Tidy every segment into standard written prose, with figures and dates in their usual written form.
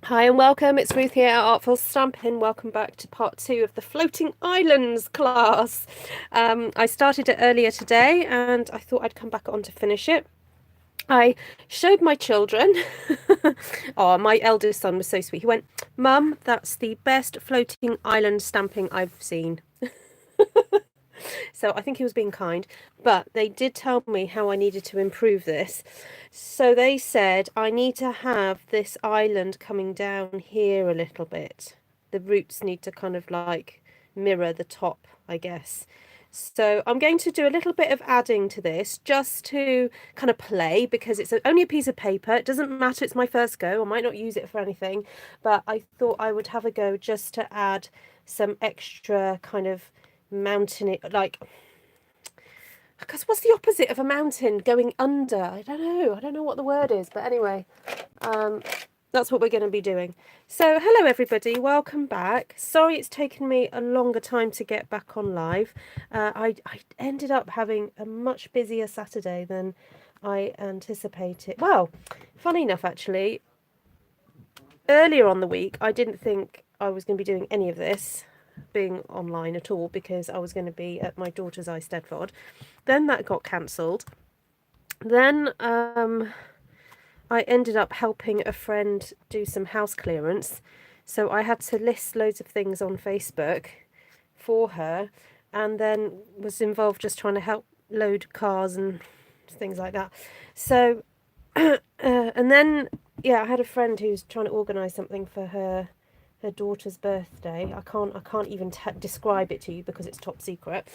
Hi and welcome, it's Ruth here at Artful Stampin. Welcome back to part 2 of the Floating Islands class. I started it earlier today and I thought I'd come back on to finish it. I showed my children. Oh, my eldest son was so sweet. He went, "Mum, that's the best floating island stamping I've seen." So I think he was being kind, but they did tell me how I needed to improve this. So they said I need to have this island coming down here a little bit. The roots need to kind of like mirror the top, I guess. So I'm going to do a little bit of adding to this just to kind of play, because it's only a piece of paper. It doesn't matter, it's my first go. I might not use it for anything, but I thought I would have a go just to add some extra kind of mountain, like, because what's the opposite of a mountain? Going under? I don't know what the word is, but anyway, that's what we're going to be doing. So hello everybody, welcome back. Sorry it's taken me a longer time to get back on live. I ended up having a much busier Saturday than I anticipated. Well, funny enough, actually, earlier on the week I didn't think I was going to be doing any of this, being online at all, because I was going to be at my daughter's Eisteddfod. Then that got cancelled. Then I ended up helping a friend do some house clearance, so I had to list loads of things on Facebook for her, and then was involved just trying to help load cars and things like that. So and then I had a friend who's trying to organise something for her daughter's birthday. I can't even describe it to you because it's top secret.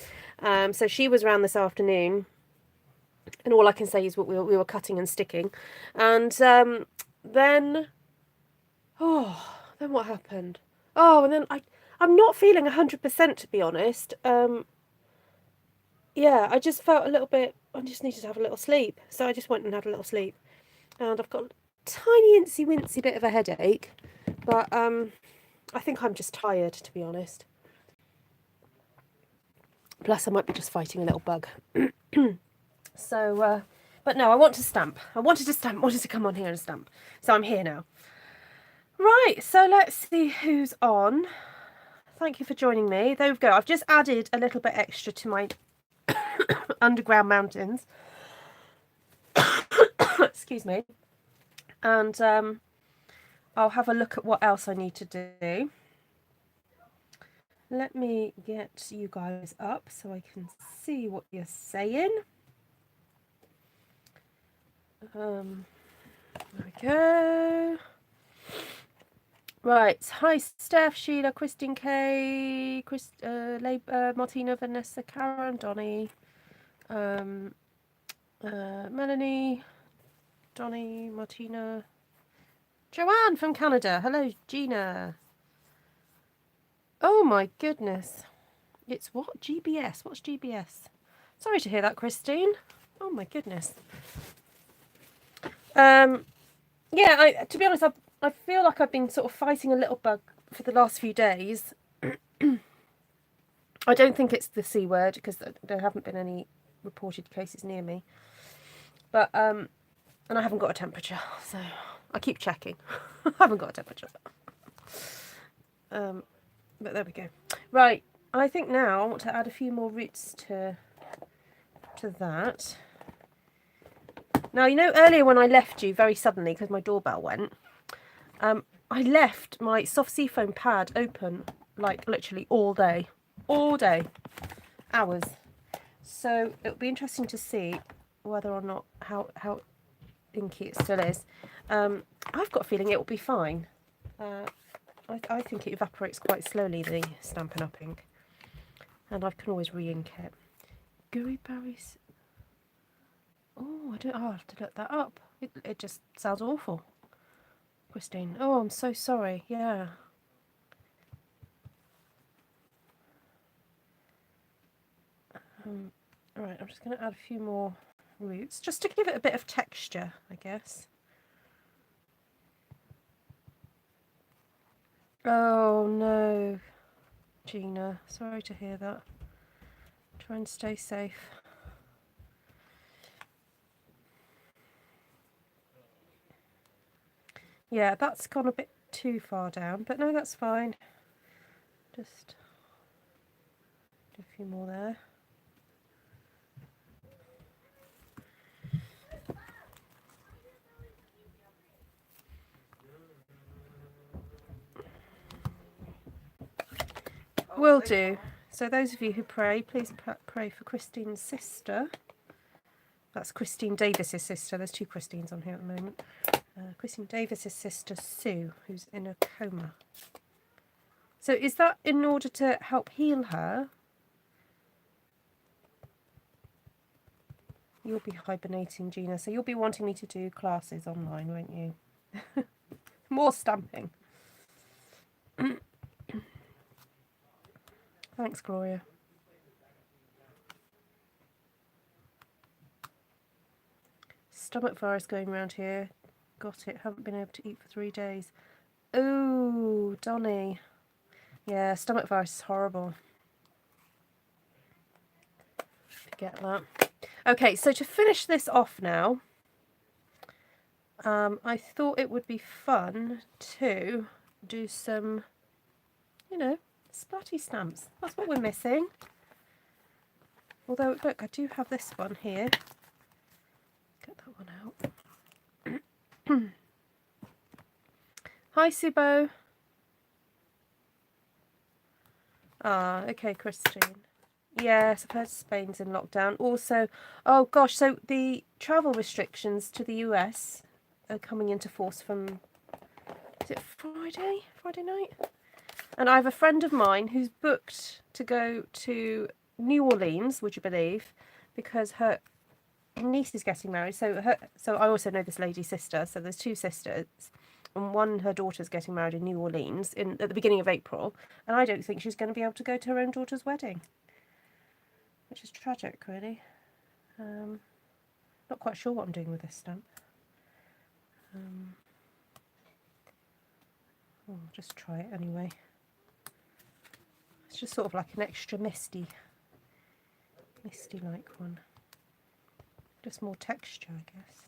So she was around this afternoon, and all I can say is what we were cutting and sticking, and then then what happened? Oh, and then I'm not feeling 100%, to be honest. I just felt a little bit. I just needed to have a little sleep, so I just went and had a little sleep, and I've got a tiny incy wincy bit of a headache, but I think I'm just tired, to be honest. Plus, I might be just fighting a little bug. So, but no, I want to stamp. I wanted to come on here and stamp. So I'm here now. Right, so let's see who's on. Thank you for joining me. There we go. I've just added a little bit extra to my underground mountains. Excuse me. And I'll have a look at what else I need to do. Let me get you guys up so I can see what you're saying. There we go. Right. Hi, Steph, Sheila, Christine K, Martina, Vanessa, Karen, Donnie, Melanie, Donnie, Martina, Joanne from Canada. Hello, Gina. Oh my goodness. It's what? GBS? What's GBS? Sorry to hear that, Christine. Oh my goodness. To be honest, I feel like I've been sort of fighting a little bug for the last few days. I don't think it's the C word, because there haven't been any reported cases near me. But and I haven't got a temperature, so I keep checking. I haven't got a temperature. But there we go. Right, I think now I want to add a few more roots to that. Now, you know, earlier when I left you very suddenly because my doorbell went, I left my soft seafoam pad open like literally all day, hours. So it'll be interesting to see whether or not how inky it still is. I've got a feeling it will be fine. I think it evaporates quite slowly, the Stampin' Up! Ink, and I can always re-ink it. Gooey berries. Oh, I'll have to look that up. It just sounds awful. Christine. Oh, I'm so sorry. Yeah. Alright, I'm just going to add a few more roots, just to give it a bit of texture, I guess. Oh, no, Gina. Sorry to hear that. Try and stay safe. Yeah, that's gone a bit too far down, but no, that's fine. Just do a few more there. Will do. So those of you who pray, please pray for Christine's sister. That's Christine Davis's sister. There's 2 Christines on here at the moment. Christine Davis's sister, Sue, who's in a coma. So is that in order to help heal her? You'll be hibernating, Gina, so you'll be wanting me to do classes online, won't you? More stamping. Thanks, Gloria. Stomach virus going around here. Got it. Haven't been able to eat for 3 days. Oh, Donny. Yeah, stomach virus is horrible. Forget that. Okay, so to finish this off now, I thought it would be fun to do some, you know, splatty stamps. That's what we're missing. Although, look, I do have this one here. Get that one out. Hi, Sibo. Ah, okay, Christine. Yes, I've heard Spain's in lockdown. Also, oh gosh, so the travel restrictions to the US are coming into force from, is it Friday? Friday night? And I have a friend of mine who's booked to go to New Orleans, would you believe, because her niece is getting married. So I also know this lady's sister. So there's 2 sisters, and her daughter's getting married in New Orleans at the beginning of April, and I don't think she's going to be able to go to her own daughter's wedding, which is tragic, really. Not quite sure what I'm doing with this stamp. I'll just try it anyway. It's just sort of like an extra misty-like one. Just more texture, I guess.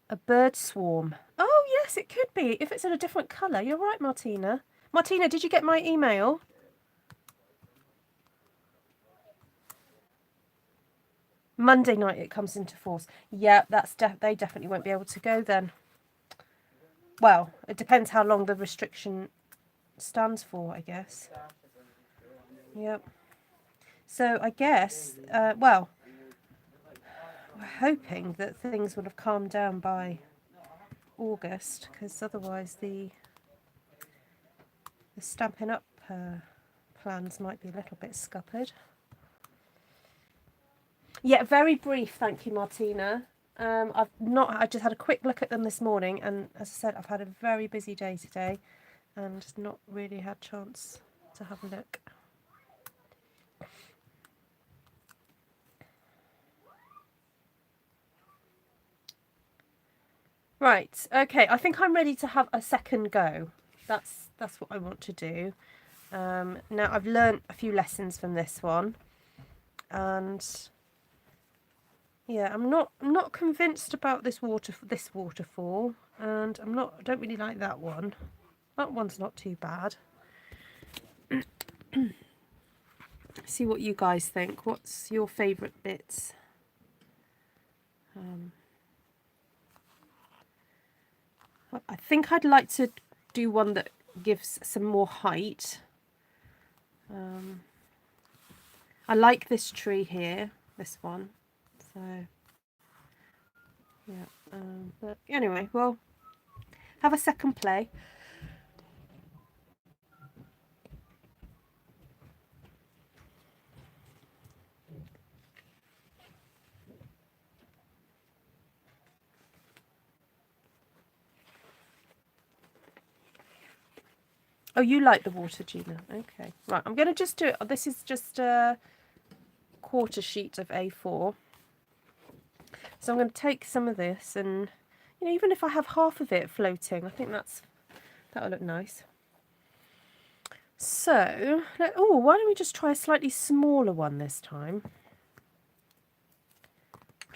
A bird swarm. Oh, yes, it could be. If it's in a different colour. You're right, Martina. Martina, did you get my email? Monday night it comes into force. Yeah, they definitely won't be able to go then. Well, it depends how long the restriction stands for, I guess. Yep. So I guess, well, we're hoping that things will have calmed down by August, because otherwise the Stampin' Up plans might be a little bit scuppered. Yeah, very brief, thank you, Martina. I just had a quick look at them this morning, and as I said, I've had a very busy day today and not really had chance to have a look. Right, okay, I think I'm ready to have a second go. That's what I want to do. Now I've learnt a few lessons from this one, and yeah, I'm not convinced about this waterfall, and I don't really like that one. That one's not too bad. See what you guys think. What's your favourite bits? I think I'd like to do one that gives some more height. I like this tree here, this one. So, yeah. But anyway, we'll have a second play. Oh, you like the water, Gina. Okay. Right, I'm going to just do it. This is just a quarter sheet of A4. So I'm going to take some of this, and, you know, even if I have half of it floating, I think that'll look nice. So, why don't we just try a slightly smaller one this time?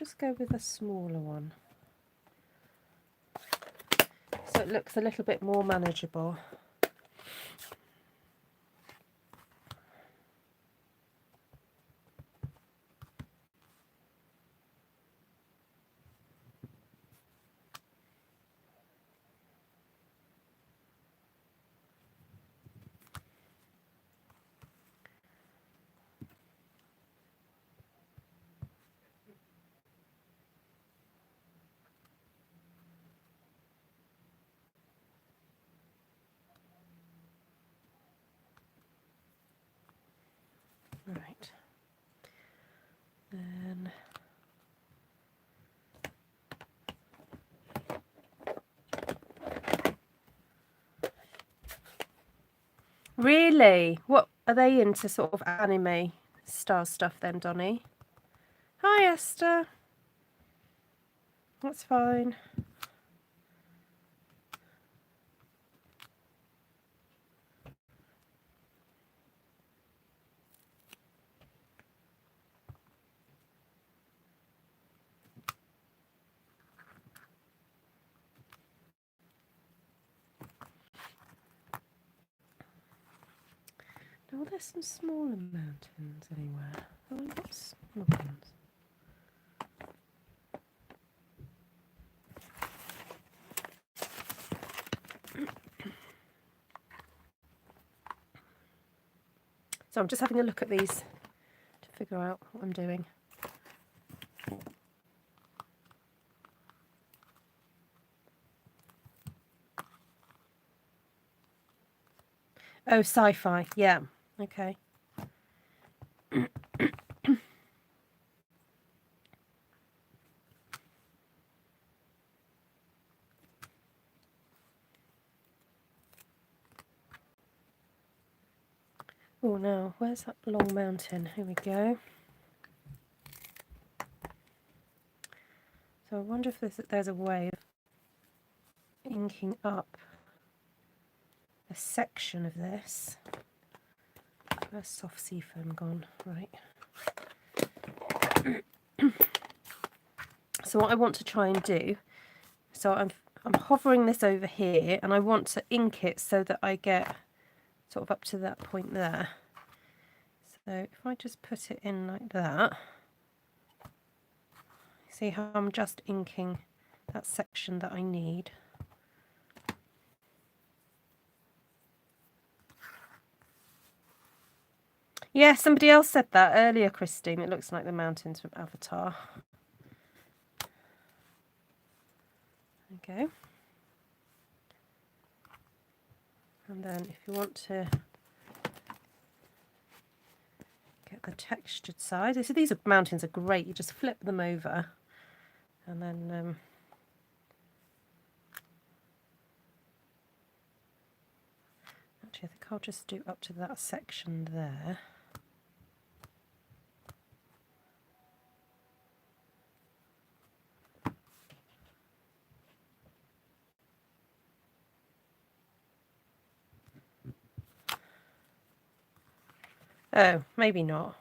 just go with a smaller one, so it looks a little bit more manageable. Right, then really, what are they into, sort of anime style stuff then, Donnie? Hi Esther, that's fine. Oh, there's some smaller mountains anywhere. Oh, I've got smaller ones. So I'm just having a look at these to figure out what I'm doing. Oh, sci-fi, yeah, okay. Oh no, where's that long mountain? Here we go. So I wonder if there's a way of inking up a section of this. Where's soft sea foam gone? Right. So what I want to try and do, so I'm hovering this over here, and I want to ink it so that I get sort of up to that point there. So if I just put it in like that, see how I'm just inking that section that I need. Yeah, somebody else said that earlier, Christine. It looks like the mountains from Avatar. Okay. And then if you want to get the textured side, so these mountains are great. You just flip them over, and then actually I think I'll just do up to that section there. Oh, maybe not.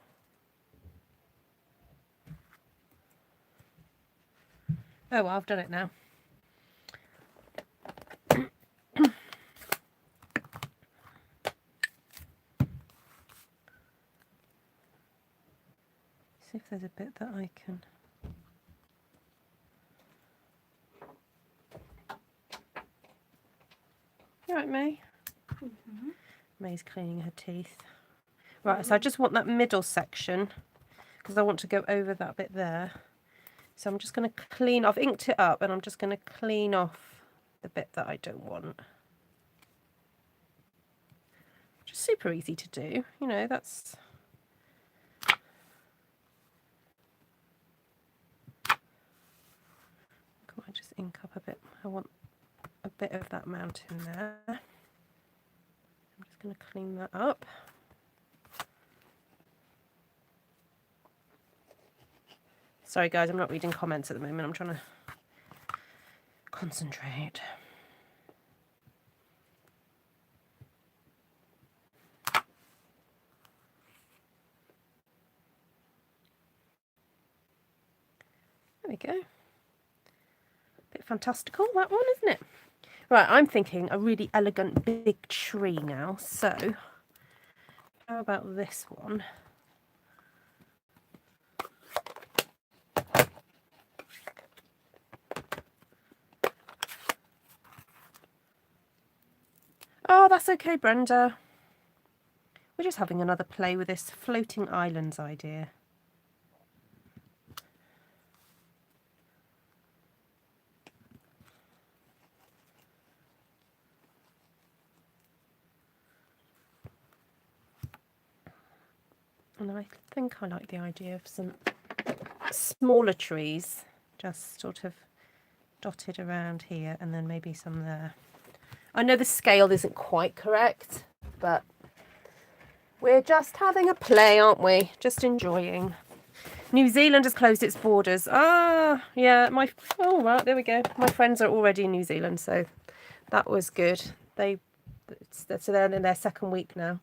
Oh, well, I've done it now. See if there's a bit that I can... You right, May? Mm-hmm. May's cleaning her teeth. Right, so I just want that middle section because I want to go over that bit there. So I'm just going to clean off, inked it up, and I'm just going to clean off the bit that I don't want. Just super easy to do, you know, that's... Can I just ink up a bit? I want a bit of that mountain there. I'm just going to clean that up. Sorry guys, I'm not reading comments at the moment. I'm trying to concentrate. we go. Bit fantastical, that one, isn't it? Right, I'm thinking a really elegant big tree now. So, how about this one? Oh, that's okay, Brenda. We're just having another play with this floating islands idea. And I think I like the idea of some smaller trees just sort of dotted around here and then maybe some there. I know the scale isn't quite correct, but we're just having a play, aren't we? Just enjoying. New Zealand has closed its borders. Ah, yeah, oh, right, there we go. My friends are already in New Zealand, so that was good. So they're in their second week now.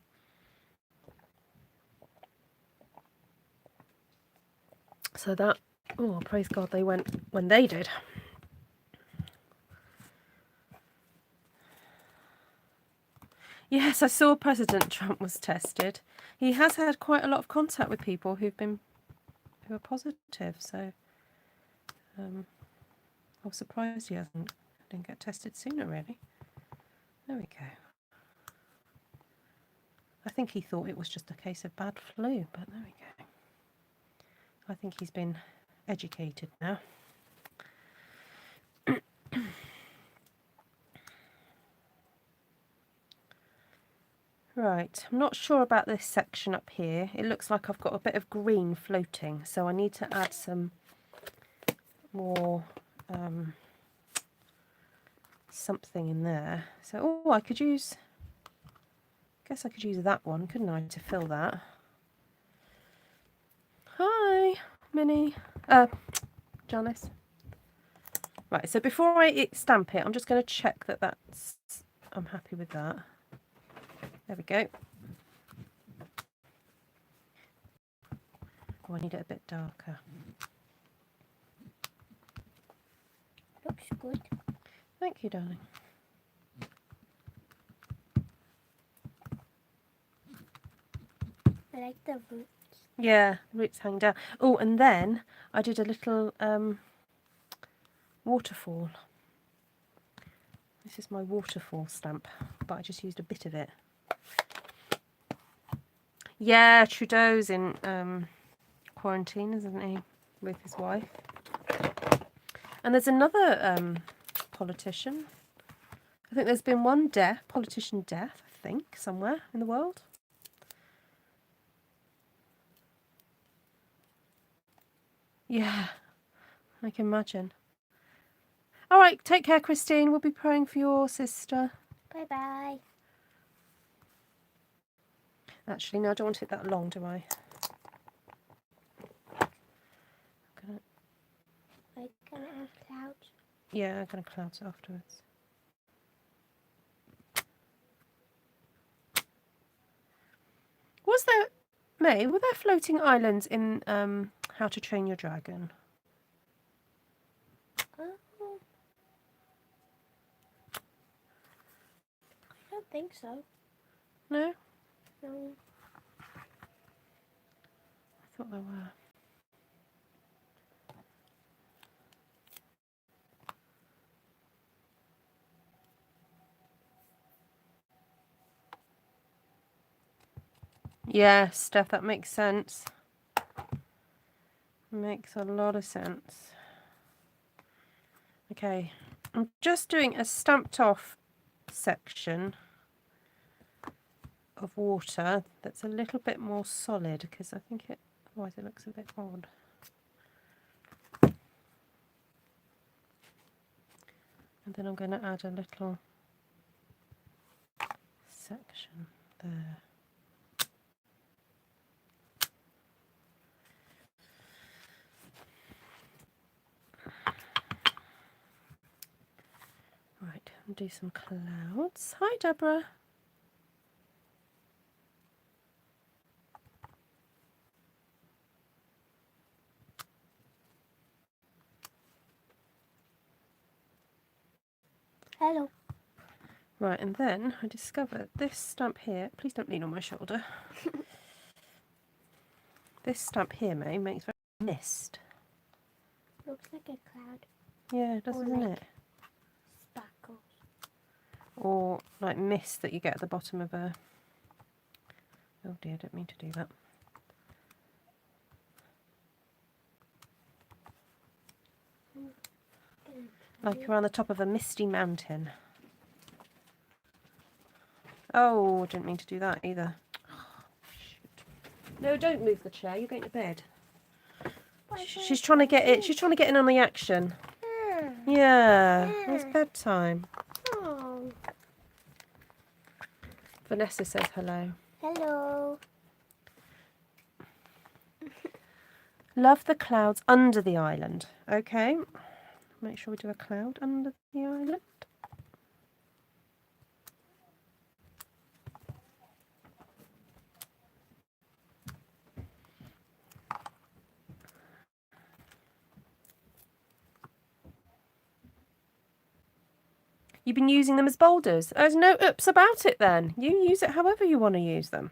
So that, oh, praise God, they went when they did. Yes, I saw President Trump was tested. He has had quite a lot of contact with people who are positive. So I was surprised he didn't get tested sooner. Really. There we go. I think he thought it was just a case of bad flu, but there we go. I think he's been educated now. Right, I'm not sure about this section up here. It looks like I've got a bit of green floating, so I need to add some more something in there. So, oh, I guess I could use that one, couldn't I, to fill that? Hi, Minnie. Janice. Right, so before I stamp it, I'm just going to check that I'm happy with that. There we go. Oh, I need it a bit darker. Looks good. Thank you, darling. I like the roots. Yeah, the roots hang down. Oh, and then I did a little waterfall. This is my waterfall stamp, but I just used a bit of it. Yeah, Trudeau's in quarantine, isn't he, with his wife? And there's another politician. I think there's been one politician death, I think, somewhere in the world. Yeah, I can imagine. All right, take care, Christine. We'll be praying for your sister. Bye-bye. Actually, no, I don't want it that long, do I? I'm gonna have clouds. Yeah, I'm going to clouds afterwards. Was there, May, were there floating islands in How to Train Your Dragon? Oh, I don't think so. No? No. I thought there were. Yeah, Steph, that makes sense. Makes a lot of sense. Okay, I'm just doing a stamped off section of water that's a little bit more solid because I think otherwise it looks a bit odd. And then I'm going to add a little section there. Right, and do some clouds. Hi, Deborah. Hello. Right, and then I discovered this stamp here. Please don't lean on my shoulder. This stamp here, May, makes very mist. Looks like a cloud. Yeah, it does, Or doesn't like it? sparkles. Or like mist that you get at the bottom of a... Oh dear, I didn't mean to do that. Like around the top of a misty mountain. Oh, I didn't mean to do that either. Shoot. No, don't move the chair. You're going to bed. She's trying to get it. She's trying to get in on the action. Yeah, it's bedtime. Oh. Vanessa says hello. Hello. Love the clouds under the island. Okay. Make sure we do a cloud under the island. You've been using them as boulders. There's no ups about it then. You use it however you want to use them.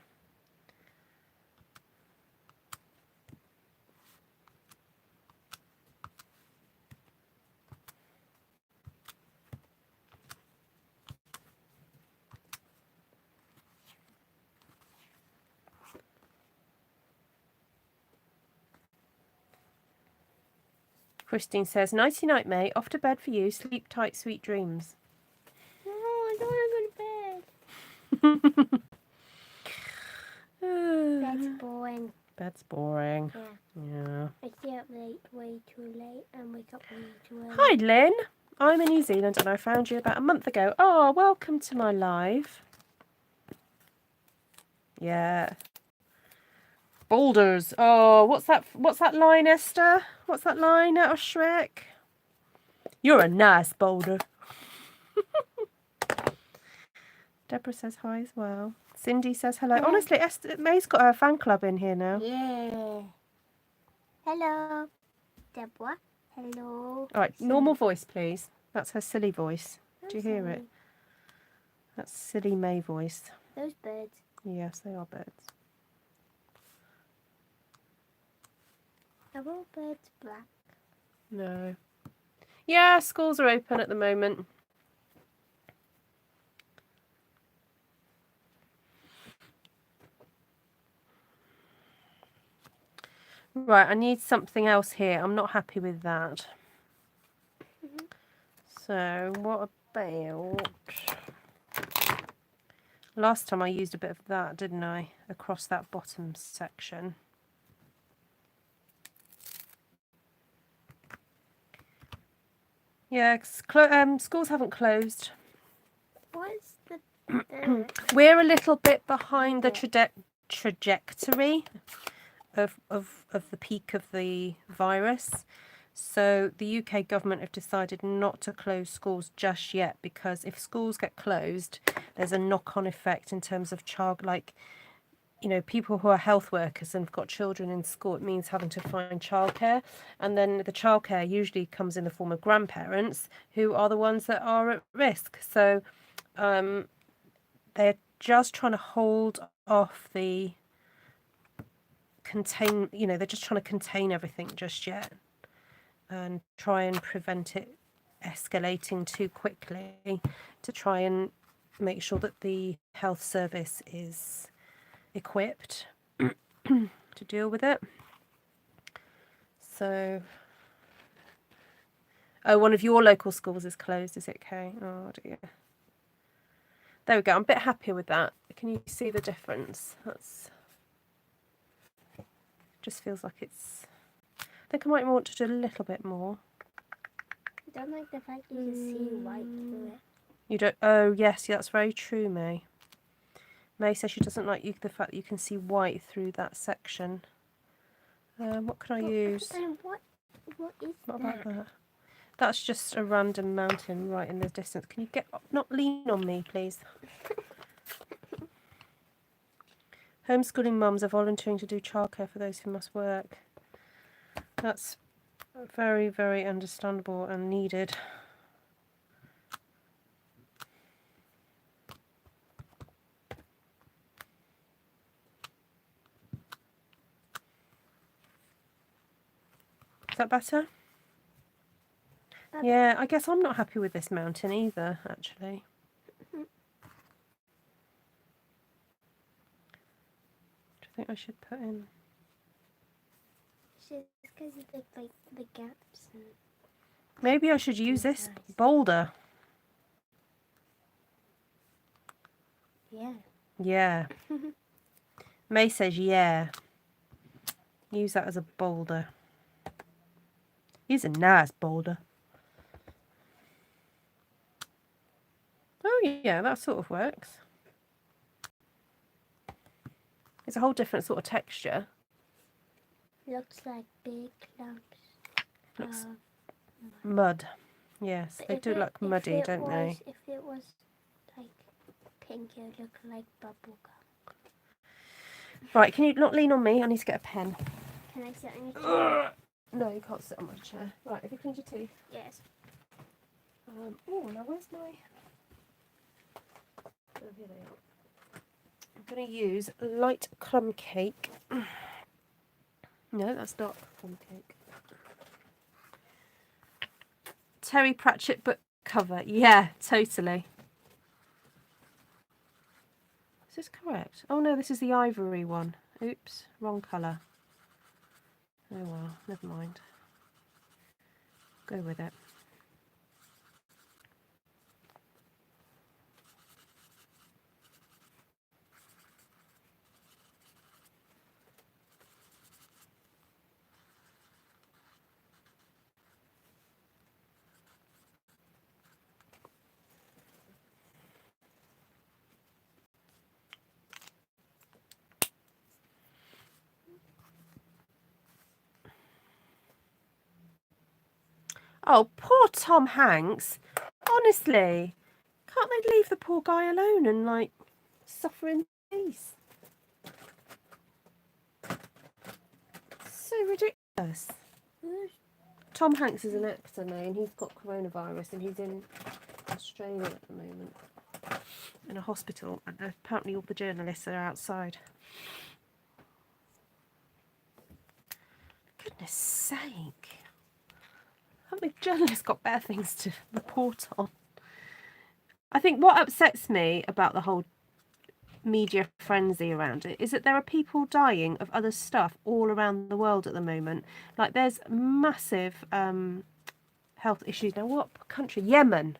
Christine says, nighty night, May. Off to bed for you. Sleep tight, sweet dreams. No, I don't want to go to bed. That's boring. Bed's boring. Yeah. Yeah. I stay up late, way too late, and wake up way too early. Hi, Lynn. I'm in New Zealand and I found you about a month ago. Oh, welcome to my live. Yeah. Boulders. Oh, what's that line, Esther? What's that line out of Shrek? You're a nice boulder. Deborah says hi as well. Cindy says hello. Honestly, Esther, May's got her fan club in here now. Yeah. Hello. Deborah. Hello. All right, normal voice, please. That's her silly voice. Do you hear it? That's silly May voice. Those birds. Yes, they are birds. Are all birds black? No. Yeah, schools are open at the moment. Right, I need something else here. I'm not happy with that. So, what about... Last time I used a bit of that, didn't I? Across that bottom section. Yeah, schools haven't closed. What's the... We're a little bit behind the trajectory of the peak of the virus. So the UK government have decided not to close schools just yet, because if schools get closed, there's a knock-on effect in terms of people who are health workers and have got children in school. It means having to find childcare, and then the childcare usually comes in the form of grandparents who are the ones that are at risk. So they're just trying to hold off they're just trying to contain everything just yet and try and prevent it escalating too quickly, to try and make sure that the health service is equipped to deal with it. So, oh, one of your local schools is closed, is it, Kay? Oh dear. There we go. I'm a bit happier with that. Can you see the difference? That's just feels like it's... I think I might want to do a little bit more. I don't like the fact you can see white through it. You don't... Oh, yes, that's very true, May. May says she doesn't like the fact that you can see white through that section. What can I use? What is What that? about that? That's just a random mountain right in the distance. Can you not lean on me, please? Homeschooling mums are volunteering to do childcare for those who must work. That's very, very understandable and needed. Is that better? Yeah, I guess I'm not happy with this mountain either, actually. Do you think I should put in? It's because of the gaps. And Maybe I should use this boulder. yeah. Yeah. May says yeah. Use that as a boulder. Use a nice boulder. Oh yeah, that sort of works. It's a whole different sort of texture. Looks like big lumps Looks of mud. Yes, But they if do it- look if muddy, it don't was, they? If it was like pink, it would look like bubble gum. Right, can you not lean on me? I need to get a pen. Can I sit on your chair? No, you can't sit on my chair. Right, have you cleaned your teeth? Yes. Oh, now where's my... Oh, here they are. I'm going to use light plum cake. No, that's dark plum cake. Terry Pratchett book cover. Yeah, totally. Is this correct? Oh no, this is the ivory one. Oops, wrong colour. Oh well, never mind. Go with it. Oh, poor Tom Hanks. Honestly, can't they leave the poor guy alone and like suffer in peace? So ridiculous. Tom Hanks is an actor now and he's got coronavirus and he's in Australia at the moment in a hospital, and apparently all the journalists are outside. Goodness sake. Haven't the journalists got better things to report on? I think what upsets me about the whole media frenzy around it is that there are people dying of other stuff all around the world at the moment. Like there's massive health issues now. What country? Yemen.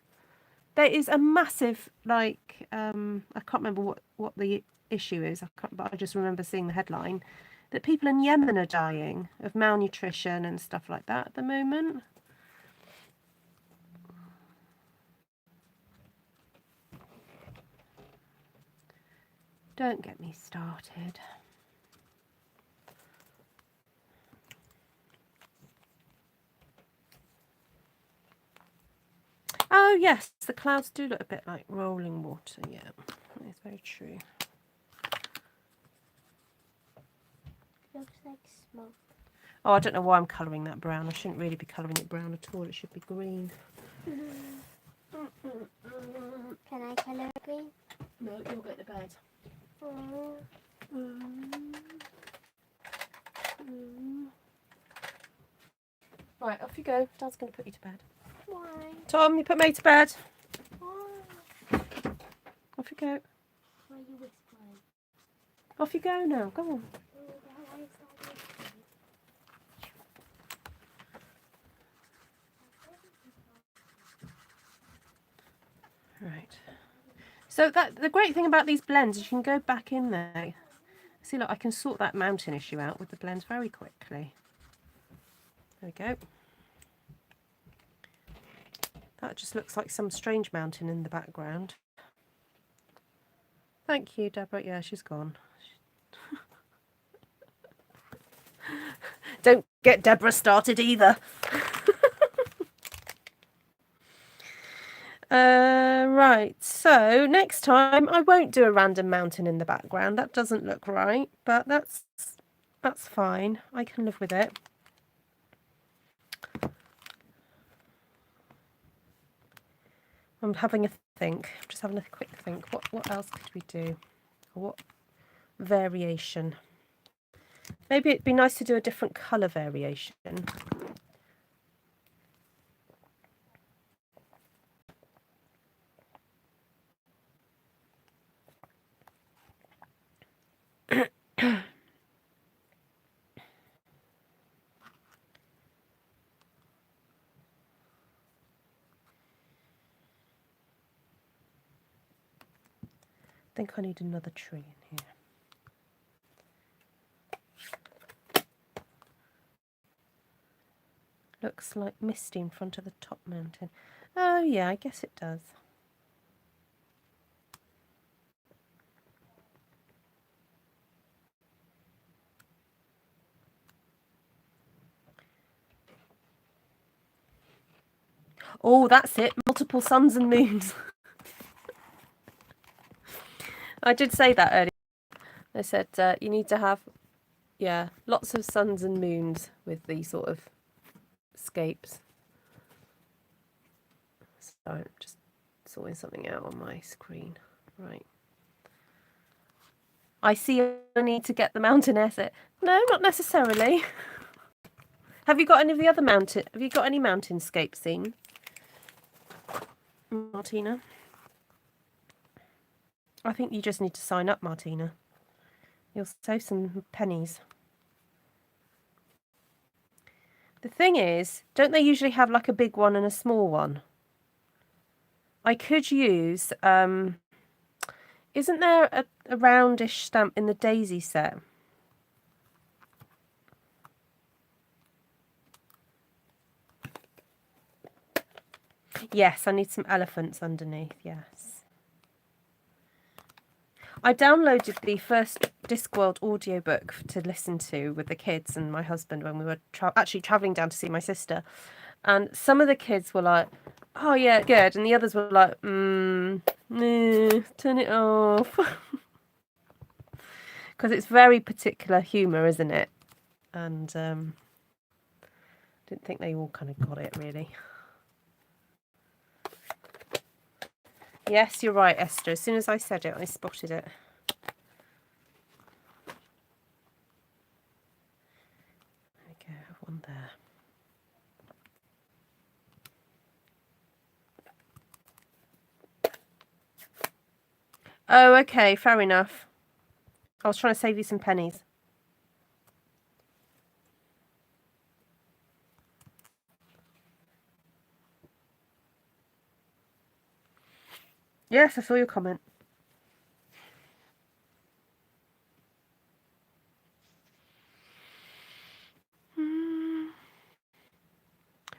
There is a massive I can't remember what the issue is. But I just remember seeing the headline that people in Yemen are dying of malnutrition and stuff like that at the moment. Don't get me started. Oh yes, the clouds do look a bit like rolling water. Yeah, it's very true. Looks like smoke. Oh, I don't know why I'm colouring that brown. I shouldn't really be colouring it brown at all. It should be green. Can I colour green? No, you'll get the bed. Right, off you go. Dad's going to put you to bed. Why? Tom, you put me to bed. Why? Off you go. Why are you whispering? Off you go now. Go on. Why is that whispering? Right. So the great thing about these blends is you can go back in there. See, look, I can sort that mountain issue out with the blends very quickly. There we go. That just looks like some strange mountain in the background. Thank you, Deborah. Yeah, she's gone. Don't get Deborah started either. Right, so next time I won't do a random mountain in the background. That doesn't look right, but that's fine. I can live with it. I'm having a think. I'm just having a quick think. What else could we do? What variation? Maybe it'd be nice to do a different colour variation. think I need another tree in here. Looks like misty in front of the top mountain. Oh yeah, I guess it does. Oh, that's it. Multiple suns and moons. I did say that earlier. I said you need to have, yeah, lots of suns and moons with these sort of scapes. So I'm just sorting something out on my screen. Right. I see I need to get the mountain asset. No, not necessarily. Have you got any of the other mountain? Have you got any mountainscapes seen, Martina? I think you just need to sign up, Martina. You'll save some pennies. The thing is, don't they usually have like a big one and a small one? I could use, isn't there a roundish stamp in the daisy set? Yes, I need some elephants underneath, yes. I downloaded the first Discworld audiobook to listen to with the kids and my husband when we were actually travelling down to see my sister. And some of the kids were like, oh yeah, good. And the others were like, turn it off. Because it's very particular humour, isn't it? And didn't think they all kind of got it, really. Yes, you're right, Esther. As soon as I said it, I spotted it. There we go, have one there. Oh, okay, fair enough. I was trying to save you some pennies. Yes, I saw your comment.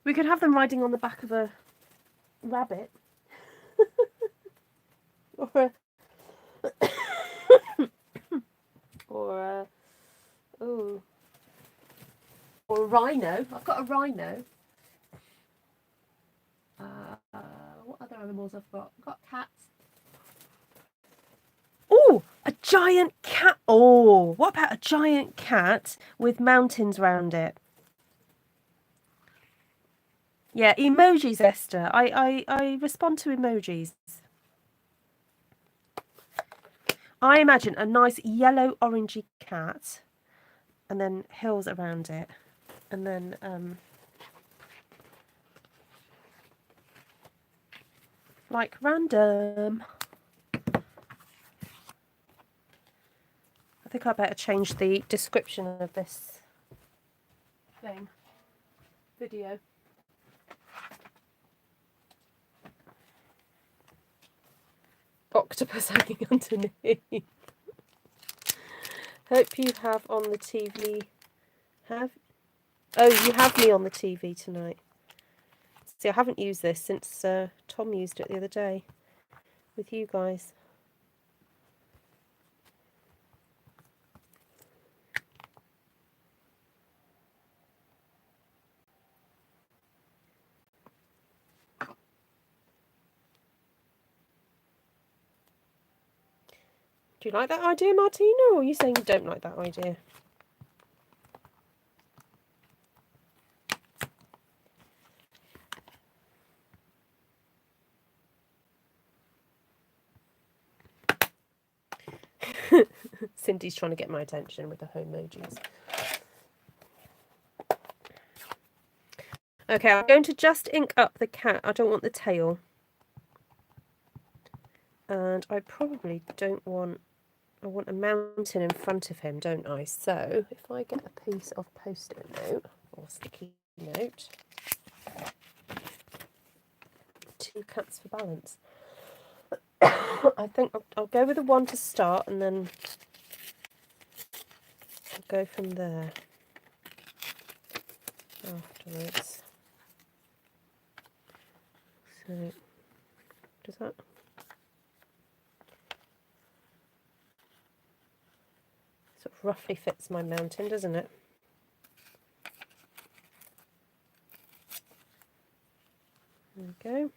We could have them riding on the back of a rabbit. or a or a rhino. I've got a rhino. What other animals I've got? I've got cats. Oh, a giant cat. Oh, what about a giant cat with mountains round it? Yeah, emojis, Esther. I respond to emojis. I imagine a nice yellow orangey cat and then hills around it. And then like random. I think I better change the description of this video. Octopus hanging underneath. Hope you have on the TV. Oh, you have me on the TV tonight. See, I haven't used this since Tom used it the other day with you guys. Do you like that idea, Martina, or are you saying you don't like that idea? Cindy's trying to get my attention with the home emojis. Okay, I'm going to just ink up the cat. I don't want the tail. And I probably don't want... I want a mountain in front of him, don't I? So, if I get a piece of post-it note, or sticky note... 2 cats for balance. I think I'll go with the one to start and then I'll go from there afterwards. So, does that... sort of roughly fits my mountain, doesn't it? There we go.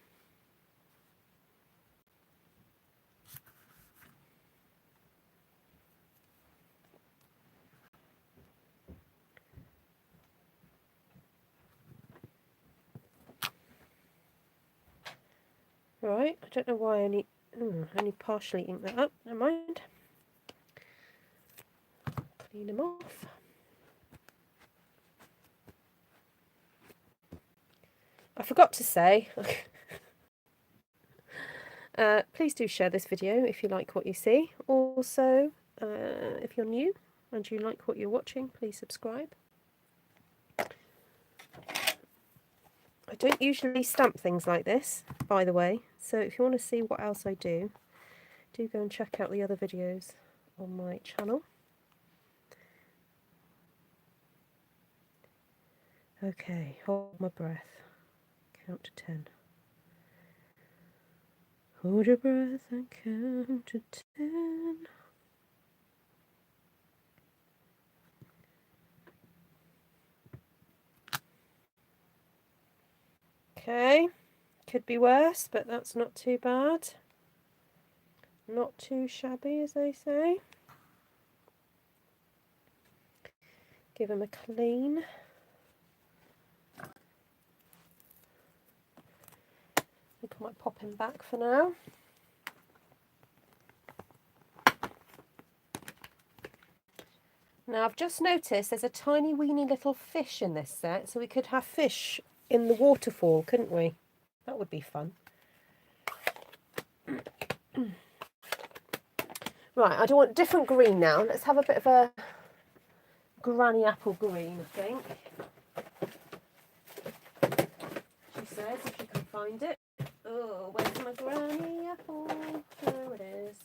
Right, I don't know why I only partially inked that up. Never mind. Clean them off. I forgot to say, please do share this video if you like what you see. Also, if you're new and you like what you're watching, please subscribe. I don't usually stamp things like this, by the way, so if you want to see what else I do go and check out the other videos on my channel. Okay, hold my breath. Count to 10. Hold your breath and count to 10. Okay, could be worse, but that's not too bad. Not too shabby, as they say. Give them a clean. I think I might pop him back for now. Now I've just noticed there's a tiny weeny little fish in this set, so we could have fish in the waterfall, couldn't we? That would be fun. Right, I do want different green now. Let's have a bit of a granny apple green, I think. She says, if you can find it. Oh, where's my granny apple? There it is.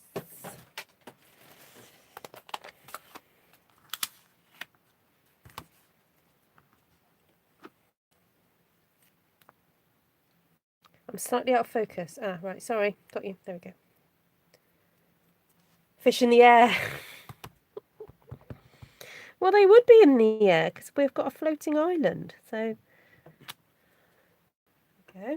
I'm slightly out of focus. Ah, right, sorry. Got you. There we go. Fish in the air. Well, they would be in the air because we've got a floating island. So, okay.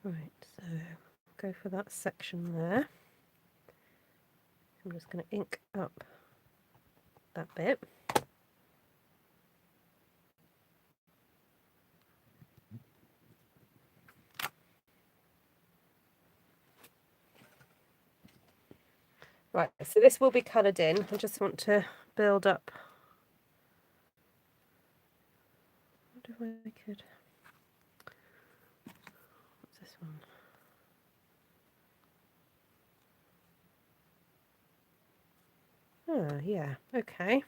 Right, so go for that section there. I'm just going to ink up that bit. Right, so this will be coloured in. I just want to build up. I wonder if I could. What's this one? Oh, yeah, okay.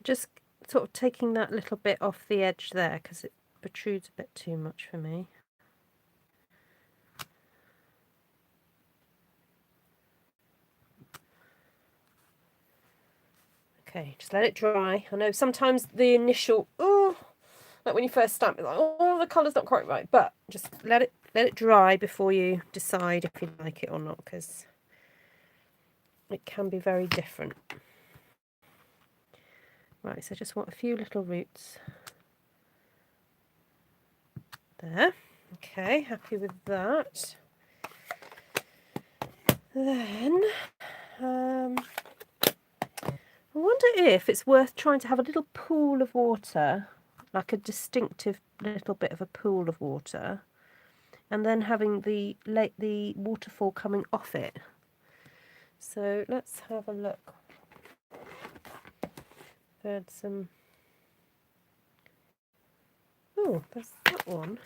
Just sort of taking that little bit off the edge there because it protrudes a bit too much for me. Okay, just let it dry. I know sometimes the initial, like when you first stamp, it's like, oh, the colour's not quite right, but just let it dry before you decide if you like it or not, because it can be very different. Right, so I just want a few little roots. There. Okay, happy with that. Then, I wonder if it's worth trying to have a little pool of water, like a distinctive little bit of a pool of water, and then having the waterfall coming off it. So let's have a look. There's some. Oh, there's that one.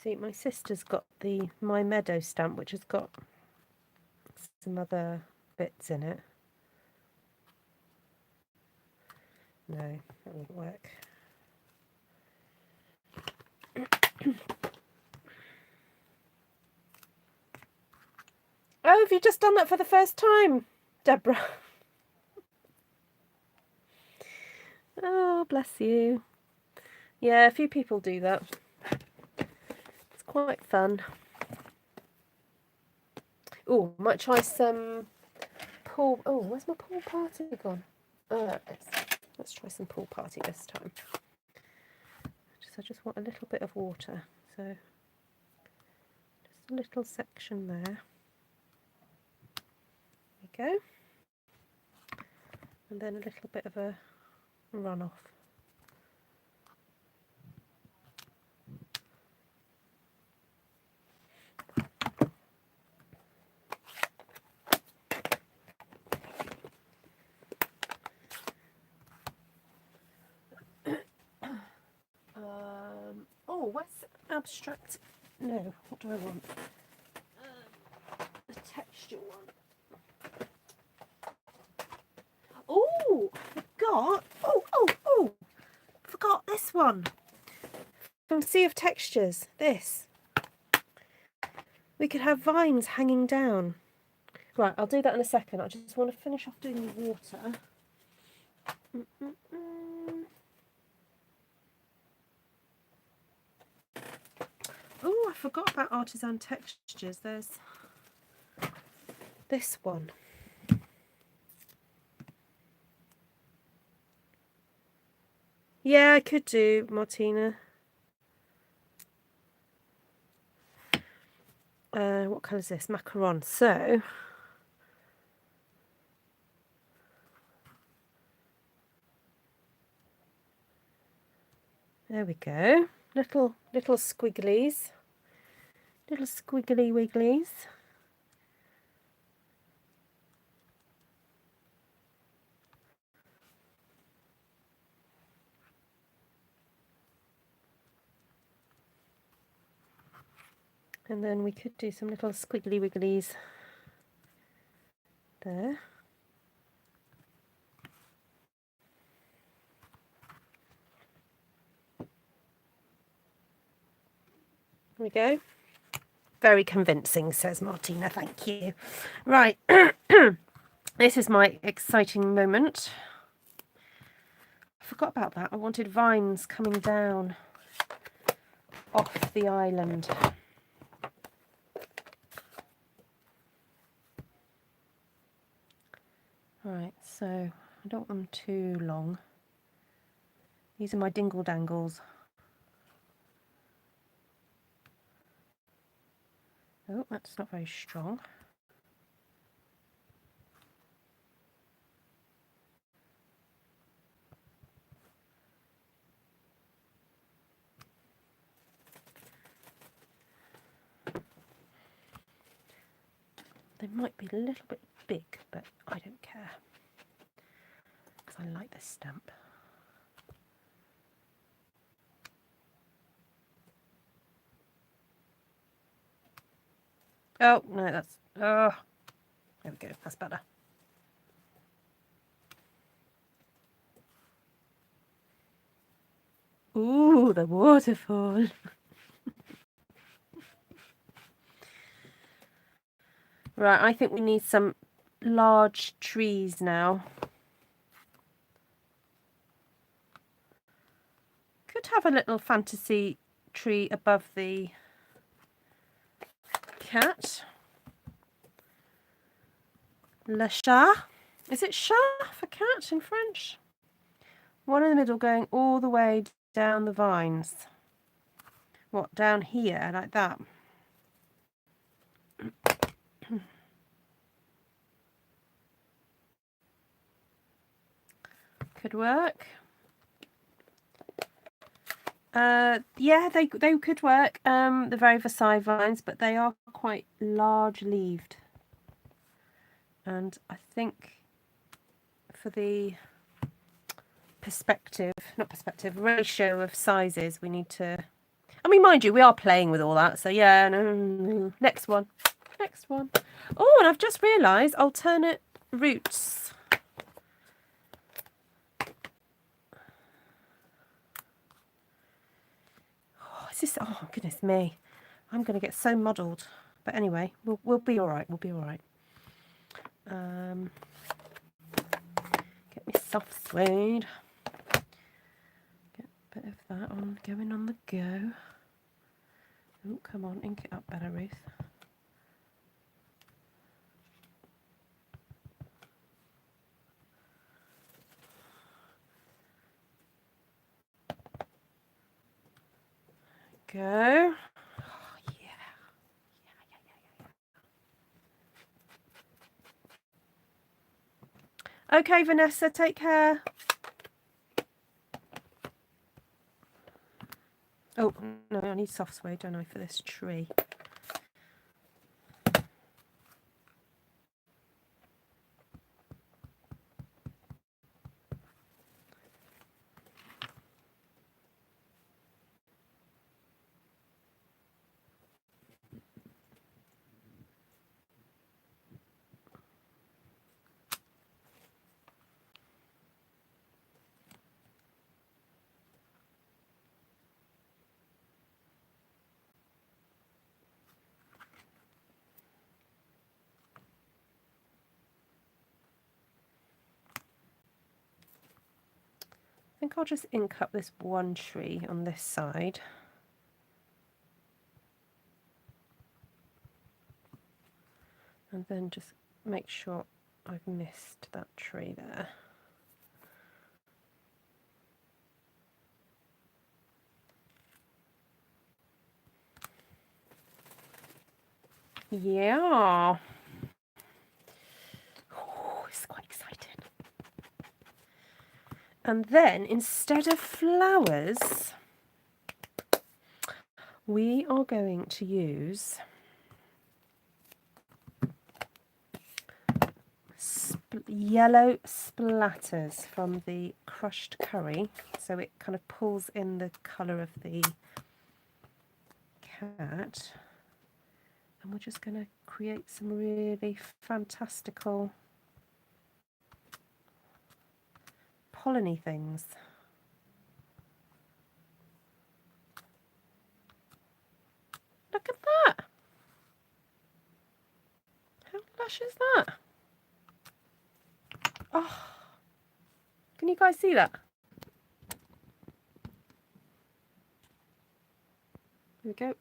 See, my sister's got the My Meadow stamp, which has got some other bits in it. No, that won't work. Oh, have you just done that for the first time, Deborah? Oh, bless you. Yeah, a few people do that. It's quite fun. Oh, might try some pool. Oh, where's my pool party gone? Oh, there it is. Let's try some pool party this time. I just want a little bit of water. So just a little section there. There we go. And then a little bit of a runoff. Oh, what's abstract? No, what do I want? The texture one. Oh, I forgot. Forgot this one. From Sea of Textures. This. We could have vines hanging down. Right, I'll do that in a second. I just want to finish off doing the water. Oh, I forgot about Artisan Textures. There's this one. Yeah, I could do, Martina. What colour is this? Macaron. So, there we go. Little squigglies. Little squiggly wigglies. And then we could do some little squiggly wigglies there. There we go. Very convincing, says Martina. Thank you. Right. This is my exciting moment. I forgot about that. I wanted vines coming down off the island. Right, so I don't want them too long. These are my dingle dangles. Oh, that's not very strong. They might be a little bit big, but I don't care, because I like this stamp. Oh, no, that's... Oh, there we go. That's better. Ooh, the waterfall. Right, I think we need some large trees now. could have a little fantasy tree above the cat. Le chat. Is it chat for cat in French? One in the middle going all the way down the vines. What, down here, like that? Could work. Yeah, they could work. The very Versailles vines, but they are quite large leaved. And I think for the ratio of sizes, we need to, I mean, mind you, we are playing with all that, so yeah, no. Next one. Oh, and I've just realised alternate roots. Oh, is this, oh goodness me, I'm going to get so muddled, but anyway, we'll be all right. Get me soft suede. Get a bit of that on, going on the go. Oh, come on, ink it up better, Ruth. Go. Oh, yeah. Okay, Vanessa, take care. Oh, no, I need soft suede, don't I, for this tree? I think I'll just ink up this one tree on this side. And then just make sure I've missed that tree there. Yeah. Oh, it's quite exciting. And then instead of flowers, we are going to use yellow splatters from the crushed curry, so it kind of pulls in the colour of the cat. And we're just going to create some really fantastical polleny things. Look at that! How lush is that? Oh, can you guys see that? There we go.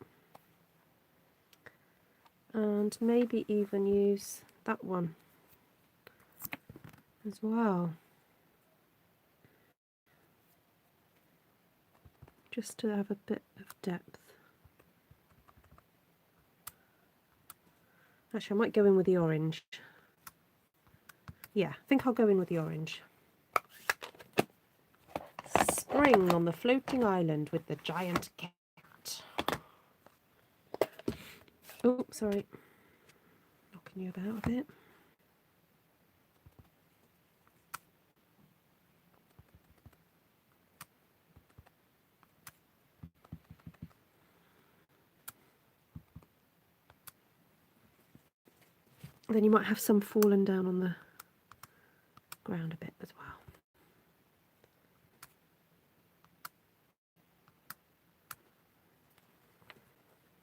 And maybe even use that one as well, just to have a bit of depth. Actually, I might go in with the orange. Yeah, I think I'll go in with the orange. Spring on the floating island with the giant cat. Oh, sorry. Knocking you about a bit. Then you might have some fallen down on the ground a bit as well.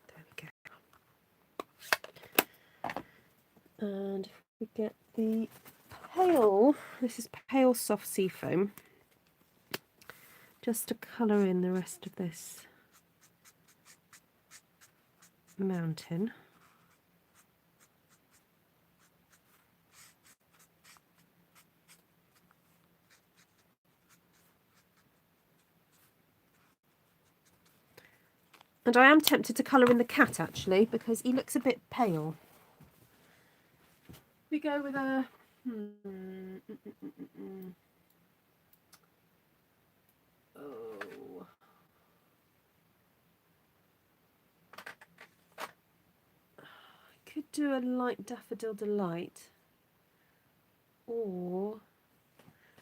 There we go. And if we get the pale, this is pale soft sea foam, just to colour in the rest of this mountain. And I am tempted to colour in the cat actually, because he looks a bit pale. We go with a oh, I could do a light daffodil delight, or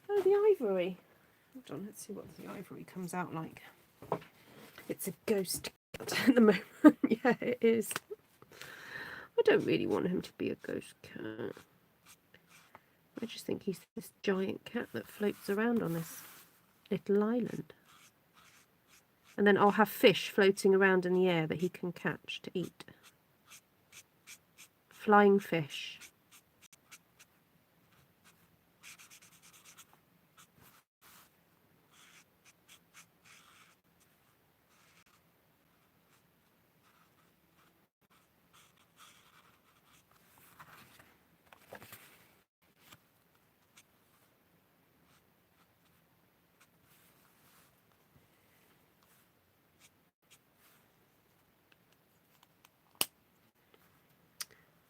the ivory. Hold on, let's see what the ivory comes out like. It's a ghost cat at the moment. Yeah, it is. I don't really want him to be a ghost cat. I just think he's this giant cat that floats around on this little island. And then I'll have fish floating around in the air that he can catch to eat. Flying fish.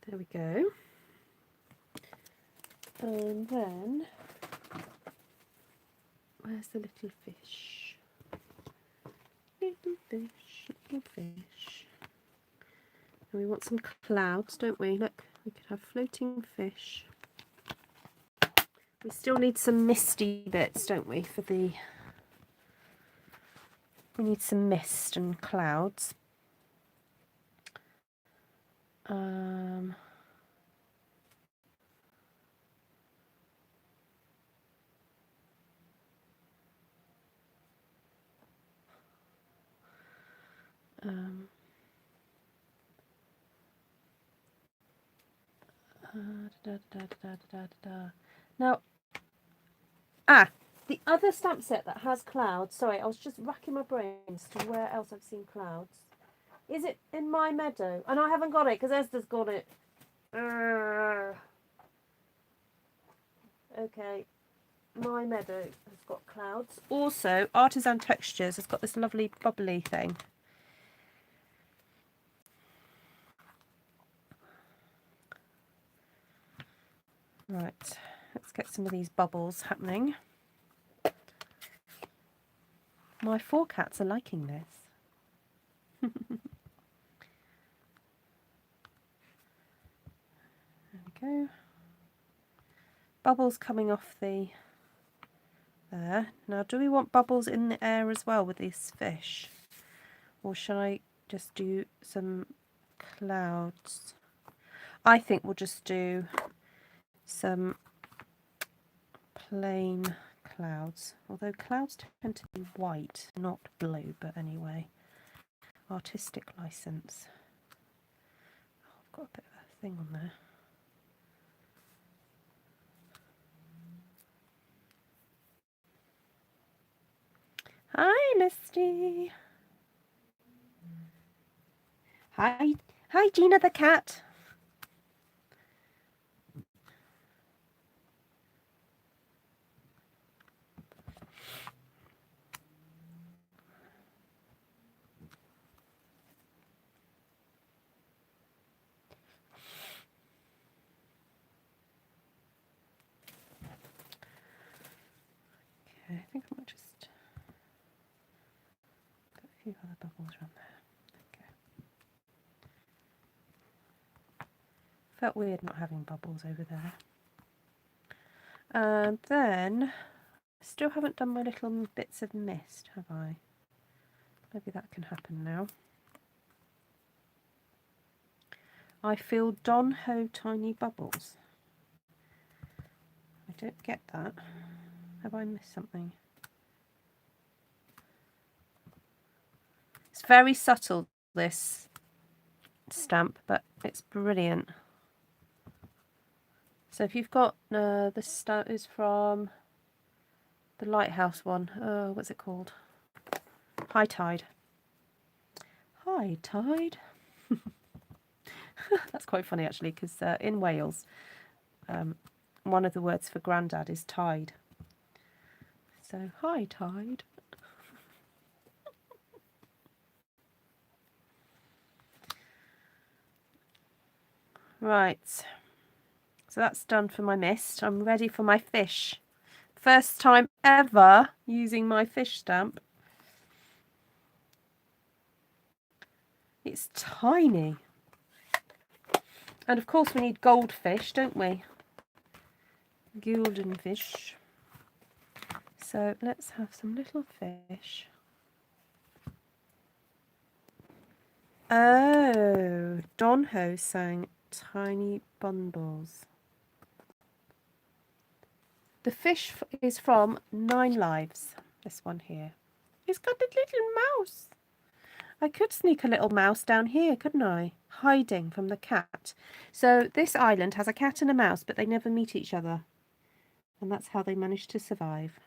There we go. And then, where's the little fish? Little fish, little fish. And we want some clouds, don't we? Look, we could have floating fish. We still need some misty bits, don't we, for the... We need some mist and clouds. Now, the other stamp set that has clouds, sorry, I was just racking my brains to where else I've seen clouds. Is it in My Meadow? And I haven't got it because Esther's got it. Okay, My Meadow has got clouds. Also, Artisan Textures has got this lovely bubbly thing. Right, let's get some of these bubbles happening. My 4 cats are liking this. There we go. Bubbles coming off the... There. Now, do we want bubbles in the air as well with this fish? Or shall I just do some clouds? I think we'll just do some plain clouds. Although clouds tend to be white, not blue, but anyway. Artistic license. Oh, I've got a bit of a thing on there. Hi, Misty. Hi, Gina the cat. Okay, I think I might just put a few other bubbles around there. Okay. Felt weird not having bubbles over there. And then, still haven't done my little bits of mist, have I? Maybe that can happen now. I feel Don Ho tiny bubbles. I don't get that. Have I missed something? It's very subtle, this stamp, but it's brilliant. So if you've got, this stamp is from the Lighthouse one. What's it called? High tide. High tide. That's quite funny actually, because in Wales, one of the words for grandad is tide. So high tide. Right. So that's done for my mist. I'm ready for my fish. First time ever using my fish stamp. It's tiny. And of course we need goldfish, don't we? Golden fish. So let's have some little fish. Oh, Don Ho sang Tiny Bundles. The fish is from 9 Lives, this one here. It's got a little mouse. I could sneak a little mouse down here, couldn't I? Hiding from the cat. So this island has a cat and a mouse, but they never meet each other. And that's how they manage to survive.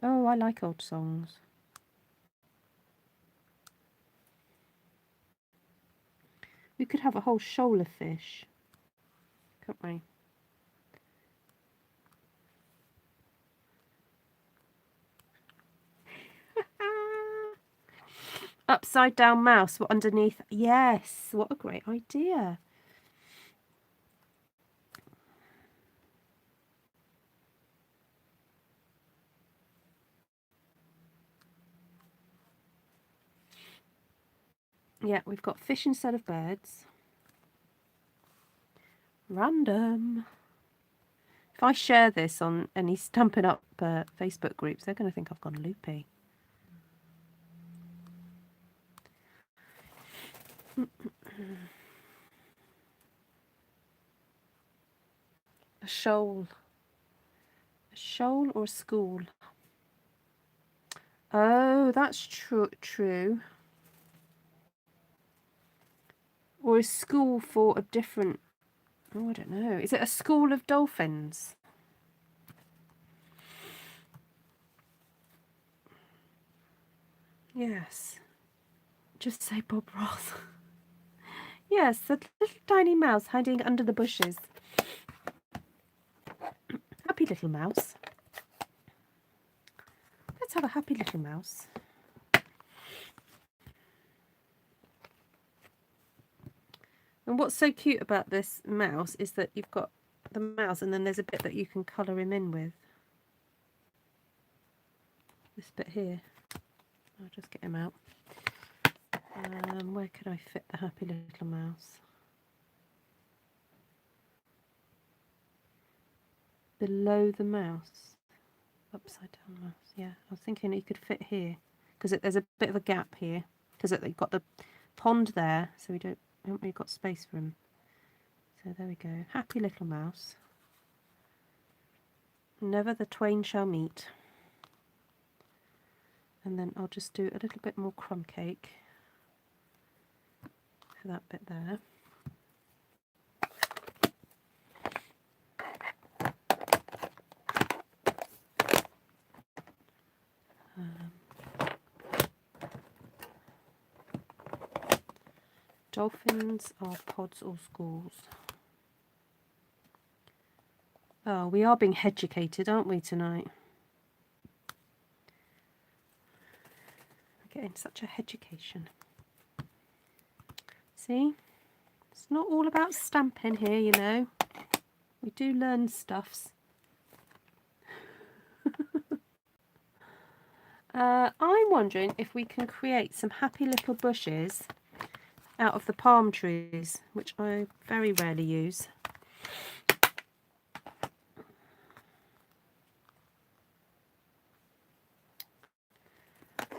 Oh, I like old songs. We could have a whole shoal of fish, couldn't we? Upside down mouse underneath. Yes, what a great idea. Yeah, we've got fish instead of birds. Random. If I share this on any Stampin' Up Facebook groups, they're going to think I've gone loopy. A shoal. A shoal or a school? Oh, that's true. Or a school for a different... Oh, I don't know. Is it a school of dolphins? Yes. Just say Bob Ross. Yes, a little tiny mouse hiding under the bushes. Happy little mouse. Let's have a happy little mouse. And what's so cute about this mouse is that you've got the mouse and then there's a bit that you can colour him in with. This bit here. I'll just get him out. Where could I fit the happy little mouse? Below the mouse. Upside down mouse. Yeah, I was thinking he could fit here because there's a bit of a gap here because you've got the pond there, so we haven't really got space for him. So there we go. Happy little mouse. Never the twain shall meet. And then I'll just do a little bit more crumb cake for that bit there. Dolphins are pods or schools. Oh, we are being educated, aren't we, tonight? We're getting such a education. See? It's not all about stamping here, you know. We do learn stuffs. I'm wondering if we can create some happy little bushes out of the palm trees, which I very rarely use.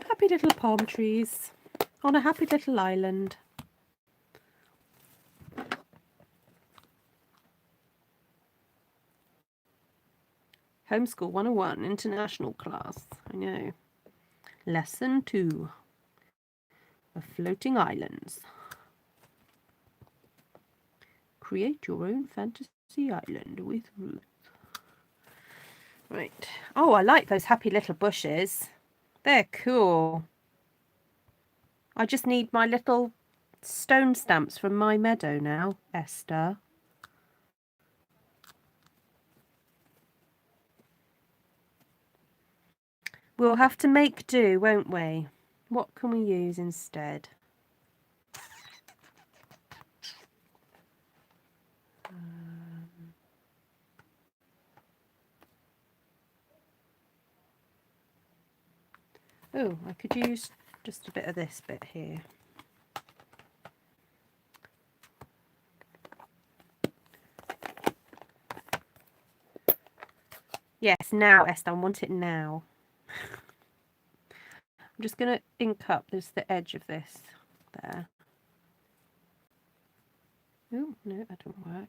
Happy little palm trees on a happy little island. Homeschool 101 international class. I know. Lesson 2 of floating islands. Create your own fantasy island with Ruth. Right. Oh, I like those happy little bushes. They're cool. I just need my little stone stamps from my meadow now, Esther. We'll have to make do, won't we? What can we use instead? Oh, I could use just a bit of this bit here. Yes, now, Esther, I want it now. I'm just going to ink up the edge of this there. Oh, no, that didn't work.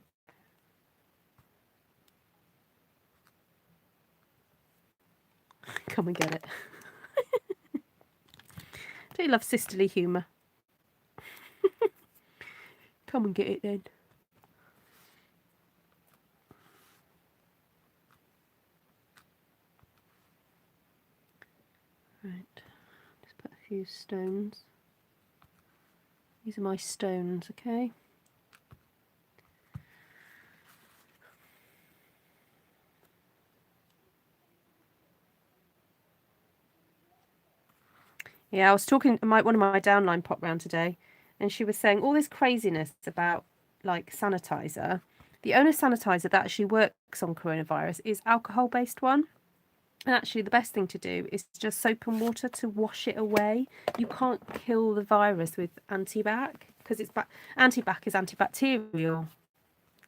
Come and get it. Don't you love sisterly humour? Come and get it then. Right, just put a few stones. These are my stones, okay? Yeah, I was talking to one of my downline popped round today, and she was saying all this craziness about like sanitizer. The only sanitizer that actually works on coronavirus is alcohol-based one. And actually, the best thing to do is just soap and water to wash it away. You can't kill the virus with antibac because it's antibac is antibacterial,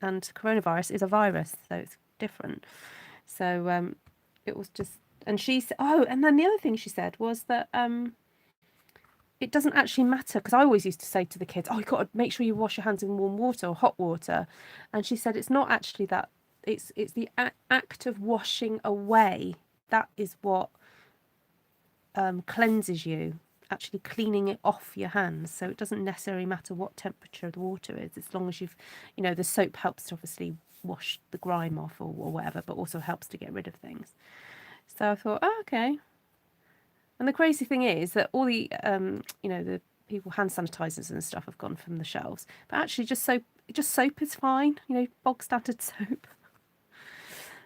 and coronavirus is a virus, so it's different. So it was just, and she said, oh, and then the other thing she said was that it doesn't actually matter, because I always used to say to the kids, oh, you've got to make sure you wash your hands in warm water or hot water, and she said it's not actually that. It's the act of washing away that is what cleanses you, actually cleaning it off your hands. So it doesn't necessarily matter what temperature the water is, as long as you've, the soap helps to obviously wash the grime off or whatever, but also helps to get rid of things. So I thought, oh, okay. And the crazy thing is that all the, the people hand sanitizers and stuff have gone from the shelves, but actually just soap is fine, bog standard soap.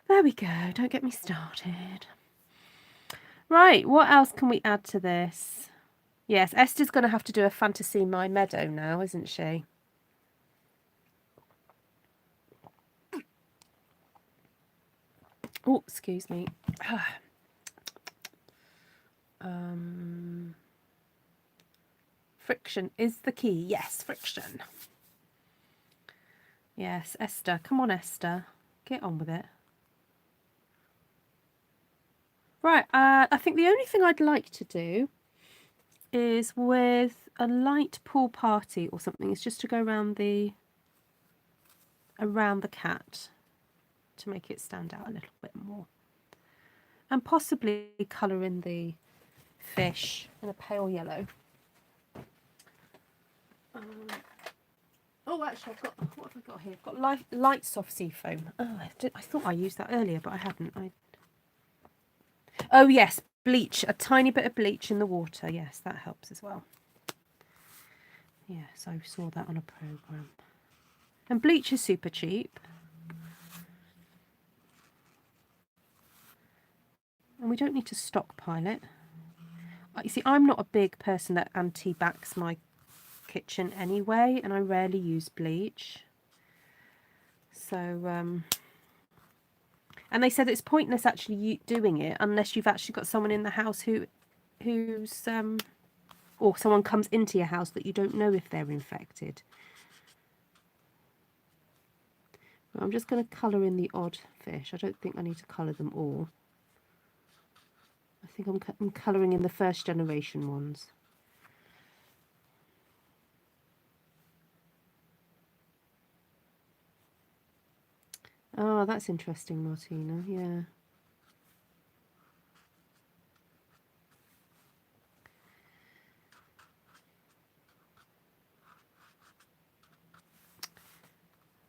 There we go. Don't get me started. Right, what else can we add to this? Yes, Esther's going to have to do a fantasy my meadow now, isn't she? Oh, excuse me. Friction is the key. Yes, friction. Yes, Esther. Come on, Esther. Get on with it. Right, I think the only thing I'd like to do is with a light pool party or something. It's just to go around the cat to make it stand out a little bit more. And possibly colour in the fish in a pale yellow. Oh, actually, what have I got here? I've got light soft sea foam. Oh, I thought I used that earlier, but I hadn't. Oh, yes, bleach. A tiny bit of bleach in the water. Yes, that helps as well. Yes, I saw that on a programme. And bleach is super cheap. And we don't need to stockpile it. You see, I'm not a big person that anti-backs my kitchen anyway, and I rarely use bleach. So, and they said it's pointless actually doing it unless you've actually got someone in the house who's or someone comes into your house that you don't know if they're infected. Well, I'm just going to colour in the odd fish. I don't think I need to colour them all. I think I'm colouring in the first generation ones. Oh, that's interesting, Martina. Yeah.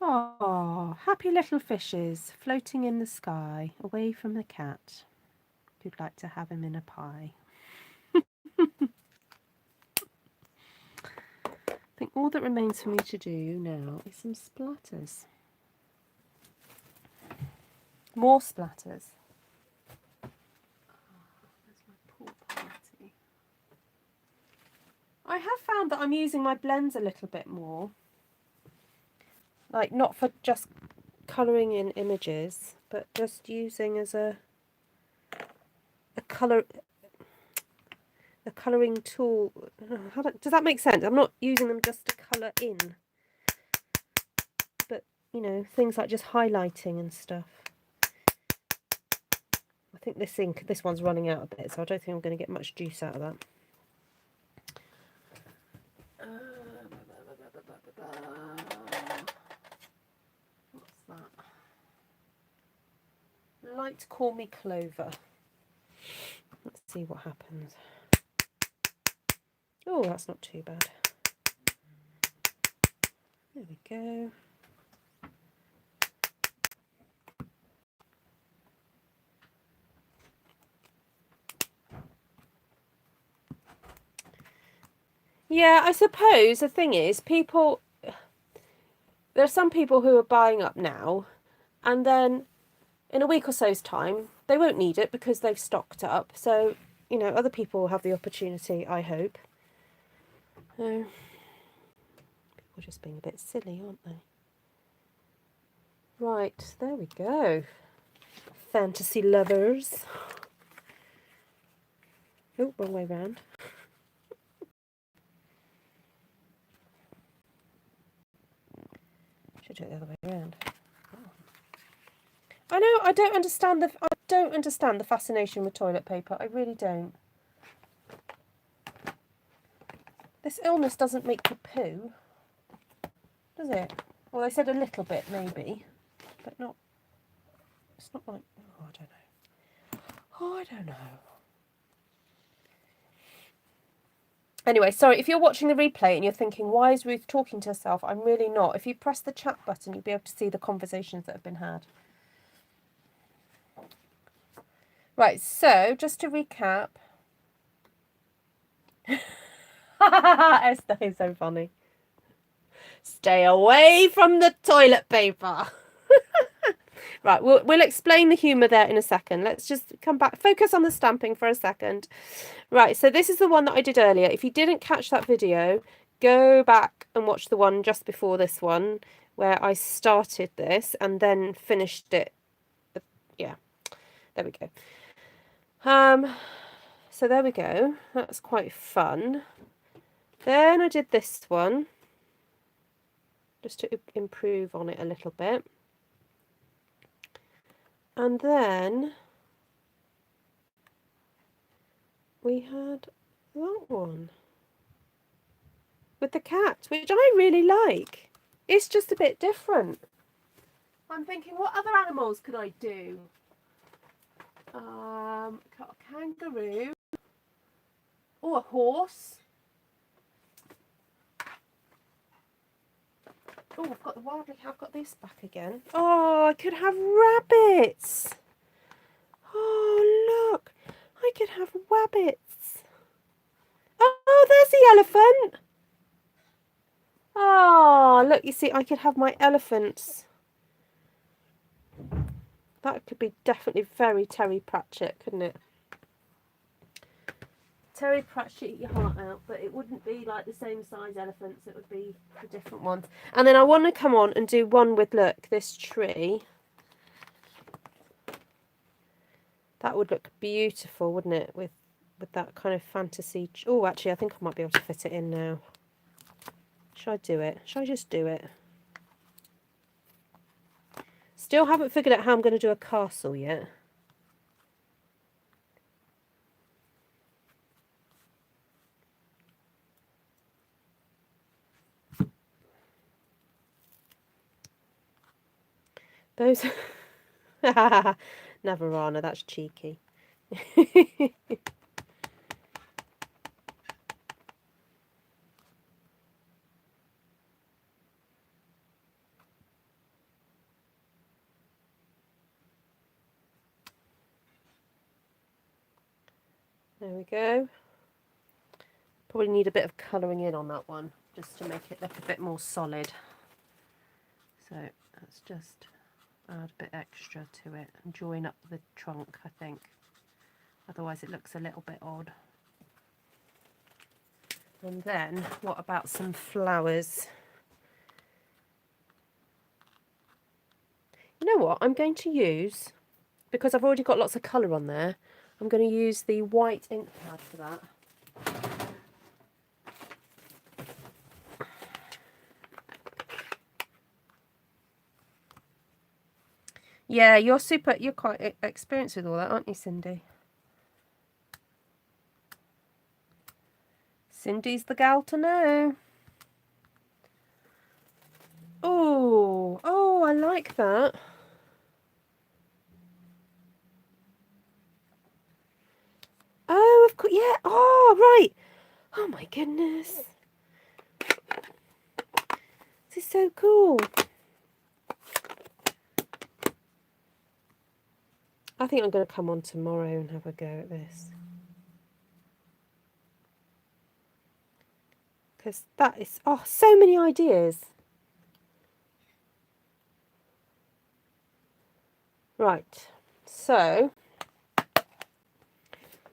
Oh, Happy little fishes floating in the sky, away from the cat who'd like to have him in a pie. I think all that remains for me to do now is some splatters. More splatters. That's my pool party. I have found that I'm using my blends a little bit more. Like, not for just colouring in images, but just using as a colouring tool. Does that make sense? I'm not using them just to colour in, but you know, things like just highlighting and stuff. I think this one's running out a bit, so I don't think I'm going to get much juice out of that. What's that? Like to call me Clover. Let's see what happens. Oh, that's not too bad. There we go. Yeah, I suppose the thing is, there are some people who are buying up now, and then in a week or so's time, they won't need it because they've stocked up. So, you know, other people will have the opportunity, I hope. People are just being a bit silly, aren't they? Right, there we go. Fantasy lovers. Oh, wrong way round. Should do it the other way around. Oh. I know, I don't understand the fascination with toilet paper. I really don't. This illness doesn't make you poo, does it? Well, they said a little bit, maybe, but not. It's not like. Oh, I don't know. Oh, I don't know. Anyway, sorry, if you're watching the replay and you're thinking, why is Ruth talking to herself? I'm really not. If you press the chat button, you'll be able to see the conversations that have been had. Right, so just to recap. Esther is so funny. Stay away from the toilet paper. Right, we'll explain the humour there in a second. Let's just come back, focus on the stamping for a second. Right, so this is the one that I did earlier. If you didn't catch that video, go back and watch the one just before this one, where I started this and then finished it. Yeah, there we go. So there we go. That's quite fun. Then I did this one, just to improve on it a little bit. And then we had that one with the cat, which I really like. It's just a bit different. I'm thinking, what other animals could I do? Got a kangaroo. Oh, a horse. Oh, I've got the wildlife. I've got this back again. Oh, I could have rabbits. Oh, look. I could have rabbits. Oh, there's the elephant. Oh, look, you see, I could have my elephants. That could be definitely very Terry Pratchett, couldn't it? Terry Pratchett, eat your heart out, but it wouldn't be like the same size elephants. It would be the different ones. And then I want to come on and do one with, look, this tree. That would look beautiful, wouldn't it? With that kind of fantasy. Oh, actually, I think I might be able to fit it in now. Should I do it? Should I just do it? Still haven't figured out how I'm going to do a castle yet. Those... Navarana, that's cheeky. There we go. Probably need a bit of colouring in on that one, just to make it look a bit more solid. So let's just add a bit extra to it and join up the trunk, I think. Otherwise it looks a little bit odd. And then, what about some flowers? You know what I'm going to use, because I've already got lots of colour on there, I'm going to use the white ink pad for that. Yeah, you're quite experienced with all that, aren't you, Cindy? Cindy's the gal to know. Oh, I like that. Oh, of course, yeah. Oh, right. Oh my goodness. This is so cool. I think I'm going to come on tomorrow and have a go at this. Because that is, oh, so many ideas. Right, so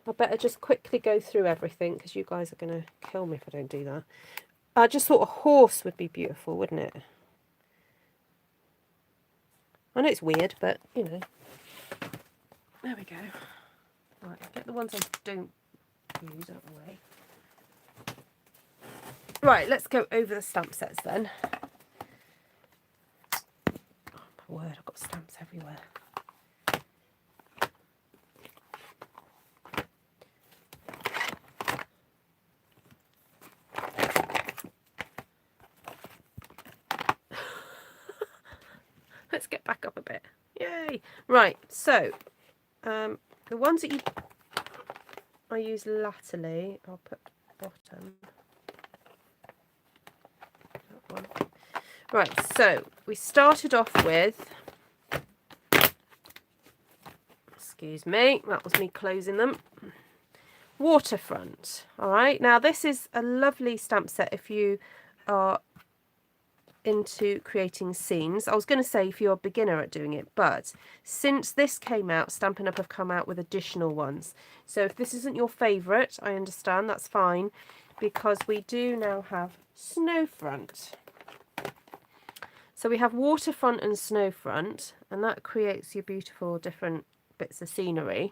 I better just quickly go through everything because you guys are going to kill me if I don't do that. I just thought a horse would be beautiful, wouldn't it? I know it's weird, but, you know. There we go. Right, I'll get the ones I don't use out of the way. Right, let's go over the stamp sets then. Oh my word, I've got stamps everywhere. Let's get back up a bit. Yay! Right, so the ones that I use latterly, I'll put bottom. That one. Right, so we started off with, excuse me, that was me closing them. Waterfront. All right, now this is a lovely stamp set if you are into creating scenes. I was going to say if you're a beginner at doing it, but since this came out, Stampin' Up have come out with additional ones. So if this isn't your favourite, I understand, that's fine, because we do now have Snowfront. So we have Waterfront and Snowfront, and that creates your beautiful different bits of scenery.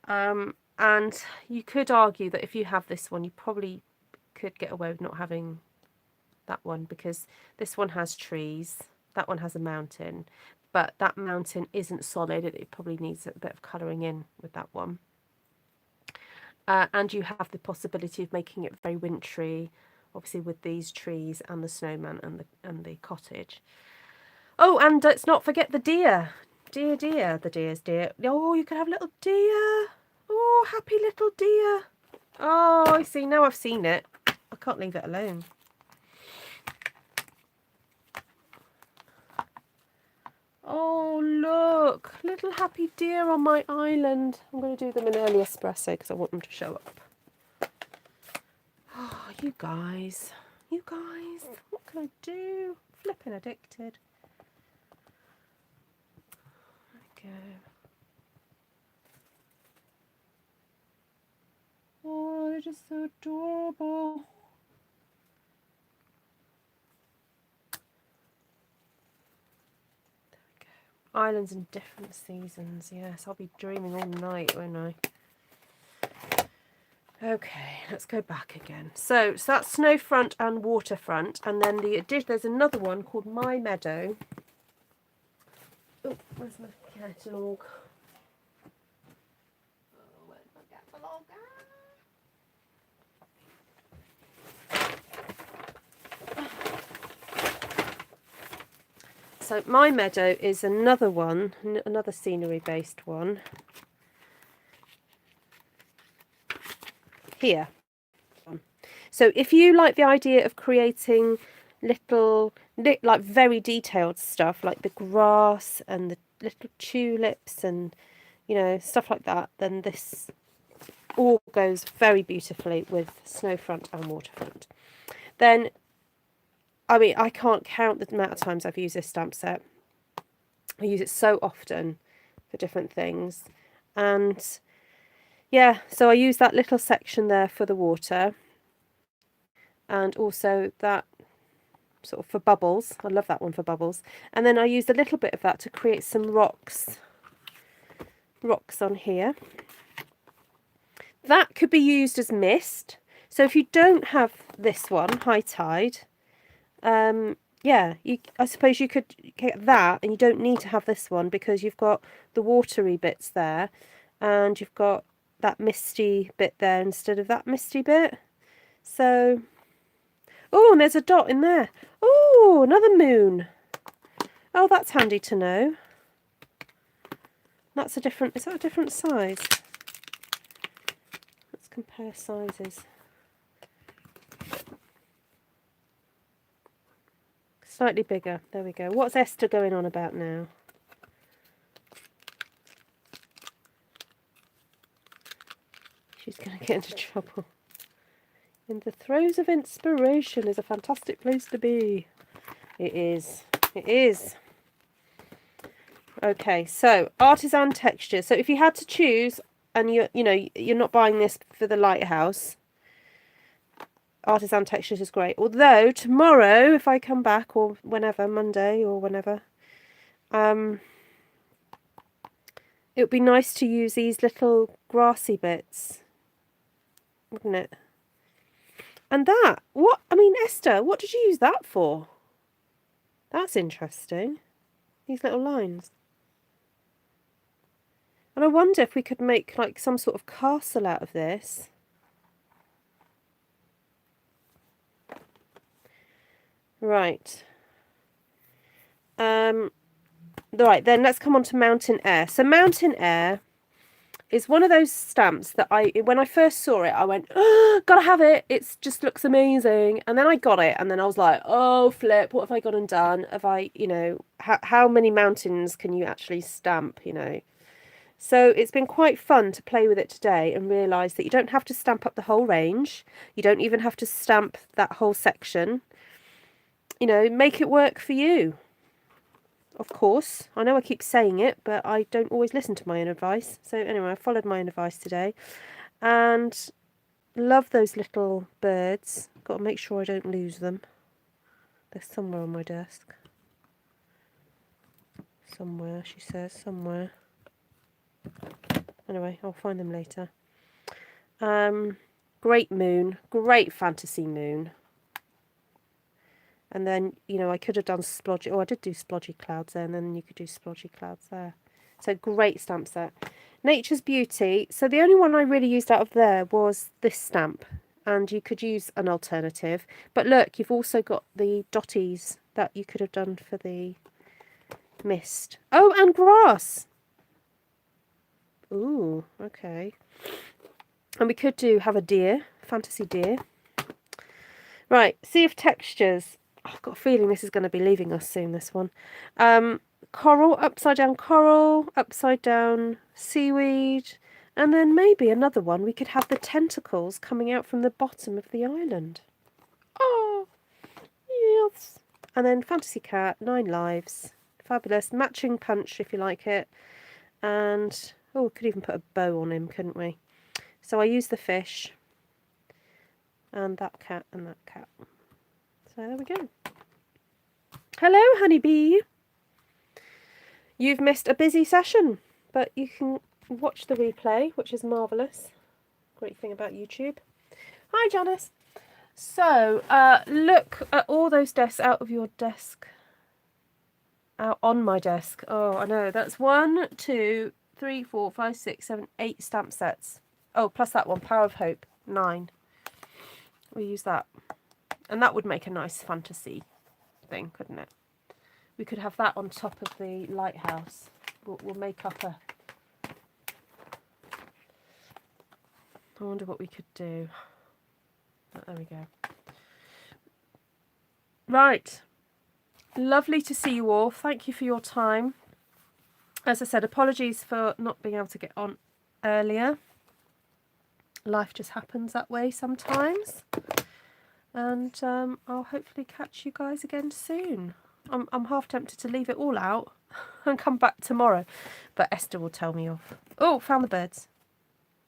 And you could argue that if you have this one, you probably could get away with not having that one, because this one has trees, that one has a mountain, but that mountain isn't solid. It probably needs a bit of colouring in with that one. And you have the possibility of making it very wintry, obviously with these trees and the snowman and the cottage. Oh, and let's not forget the deer. Deer, the deer's deer. Oh, you could have little deer. Oh, happy little deer. Oh, I see, now I've seen it. I can't leave it alone. Oh, look, little happy deer on my island. I'm going to do them in early espresso because I want them to show up. Oh, you guys, what can I do? Flipping addicted. There we go. Oh, they're just so adorable. Islands in different seasons. Yes, I'll be dreaming all night, won't I? Okay, let's go back again. So that's Snowfront and Waterfront, and then there's another one called My Meadow. Oh, where's my catalogue? Oh, where's my catalogue? So My Meadow is another one, another scenery-based one. Here. So if you like the idea of creating little, like very detailed stuff, like the grass and the little tulips and, you know, stuff like that, then this all goes very beautifully with Snowfront and Waterfront. Then, I mean, I can't count the amount of times I've used this stamp set. I use it so often for different things. And yeah, so I use that little section there for the water, and also that sort of for bubbles. I love that one for bubbles. And then I used a little bit of that to create some rocks on here. That could be used as mist. So if you don't have this one, High Tide, yeah, I suppose you could get that, and you don't need to have this one because you've got the watery bits there, and you've got that misty bit there instead of that misty bit. So, oh, and there's a dot in there. Oh, another moon. Oh, that's handy to know. That's a different, is that a different size? Let's compare sizes. Slightly bigger. There we go. What's Esther going on about now? She's going to get into trouble. In the throes of inspiration is a fantastic place to be. It is. It is. Okay, so artisan texture. So if you had to choose, and you're not buying this for the lighthouse, artisan textures is great. Although tomorrow, if I come back, or whenever, Monday or whenever, it would be nice to use these little grassy bits, wouldn't it? And that, what, I mean, Esther, what did you use that for? That's interesting. These little lines. And I wonder if we could make like some sort of castle out of this. Right. Right, then let's come on to Mountain Air. So Mountain Air is one of those stamps that when I first saw it, I went, oh, gotta have it. It just looks amazing. And then I got it, and then I was like, oh, flip, what have I gone and done? Have I, how many mountains can you actually stamp, So it's been quite fun to play with it today and realise that you don't have to stamp up the whole range. You don't even have to stamp that whole section. Make it work for you. Of course, I know I keep saying it, but I don't always listen to my own advice. So anyway, I followed my own advice today, and love those little birds. Got to make sure I don't lose them. They're somewhere on my desk. Somewhere, she says, somewhere. Anyway, I'll find them later. Great moon, great fantasy moon. And then, I could have done splodgy. Oh, I did do splodgy clouds there, and then you could do splodgy clouds there. So great stamp set. Nature's Beauty. So the only one I really used out of there was this stamp. And you could use an alternative. But look, you've also got the dotties that you could have done for the mist. Oh, and grass. Ooh, okay. And we could have a deer, fantasy deer. Right, Sea of Textures. Oh, I've got a feeling this is going to be leaving us soon, this one. Coral, upside down seaweed, and then maybe another one. We could have the tentacles coming out from the bottom of the island. Oh, yes. And then Fantasy Cat, 9 lives. Fabulous. Matching punch if you like it. And, oh, we could even put a bow on him, couldn't we? So I used the fish. And that cat and that cat. So there we go. Hello, honeybee. You've missed a busy session, but you can watch the replay, which is marvellous. Great thing about YouTube. Hi, Janice. So, look at all those desks out of your desk. Out on my desk. Oh, I know. That's 1, 2, 3, 4, 5, 6, 7, 8 stamp sets. Oh, plus that one, Power of Hope, 9. We use that. And that would make a nice fantasy thing, couldn't it? We could have that on top of the lighthouse. We'll make up a... I wonder what we could do. Oh, there we go. Right. Lovely to see you all. Thank you for your time. As I said, apologies for not being able to get on earlier. life just happens that way sometimes. And I'll hopefully catch you guys again soon. I'm half tempted to leave it all out and come back tomorrow, but Esther will tell me off. Oh, found the birds.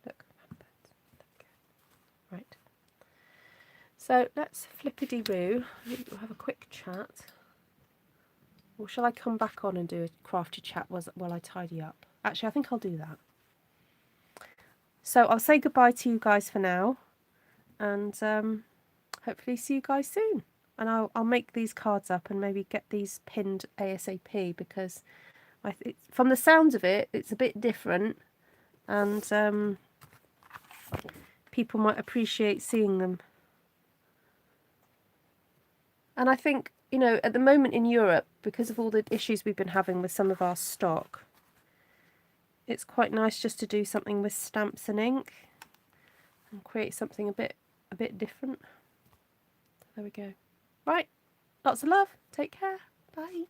Look, found the birds. Right. So let's flippity-roo. We'll have a quick chat. Or shall I come back on and do a crafty chat while I tidy up? Actually, I think I'll do that. So I'll say goodbye to you guys for now, and hopefully see you guys soon. And I'll make these cards up and maybe get these pinned ASAP, because from the sounds of it, it's a bit different, and people might appreciate seeing them. And I think, you know, at the moment in Europe, because of all the issues we've been having with some of our stock, it's quite nice just to do something with stamps and ink and create something a bit different. There we go. Right, lots of love. Take care. Bye.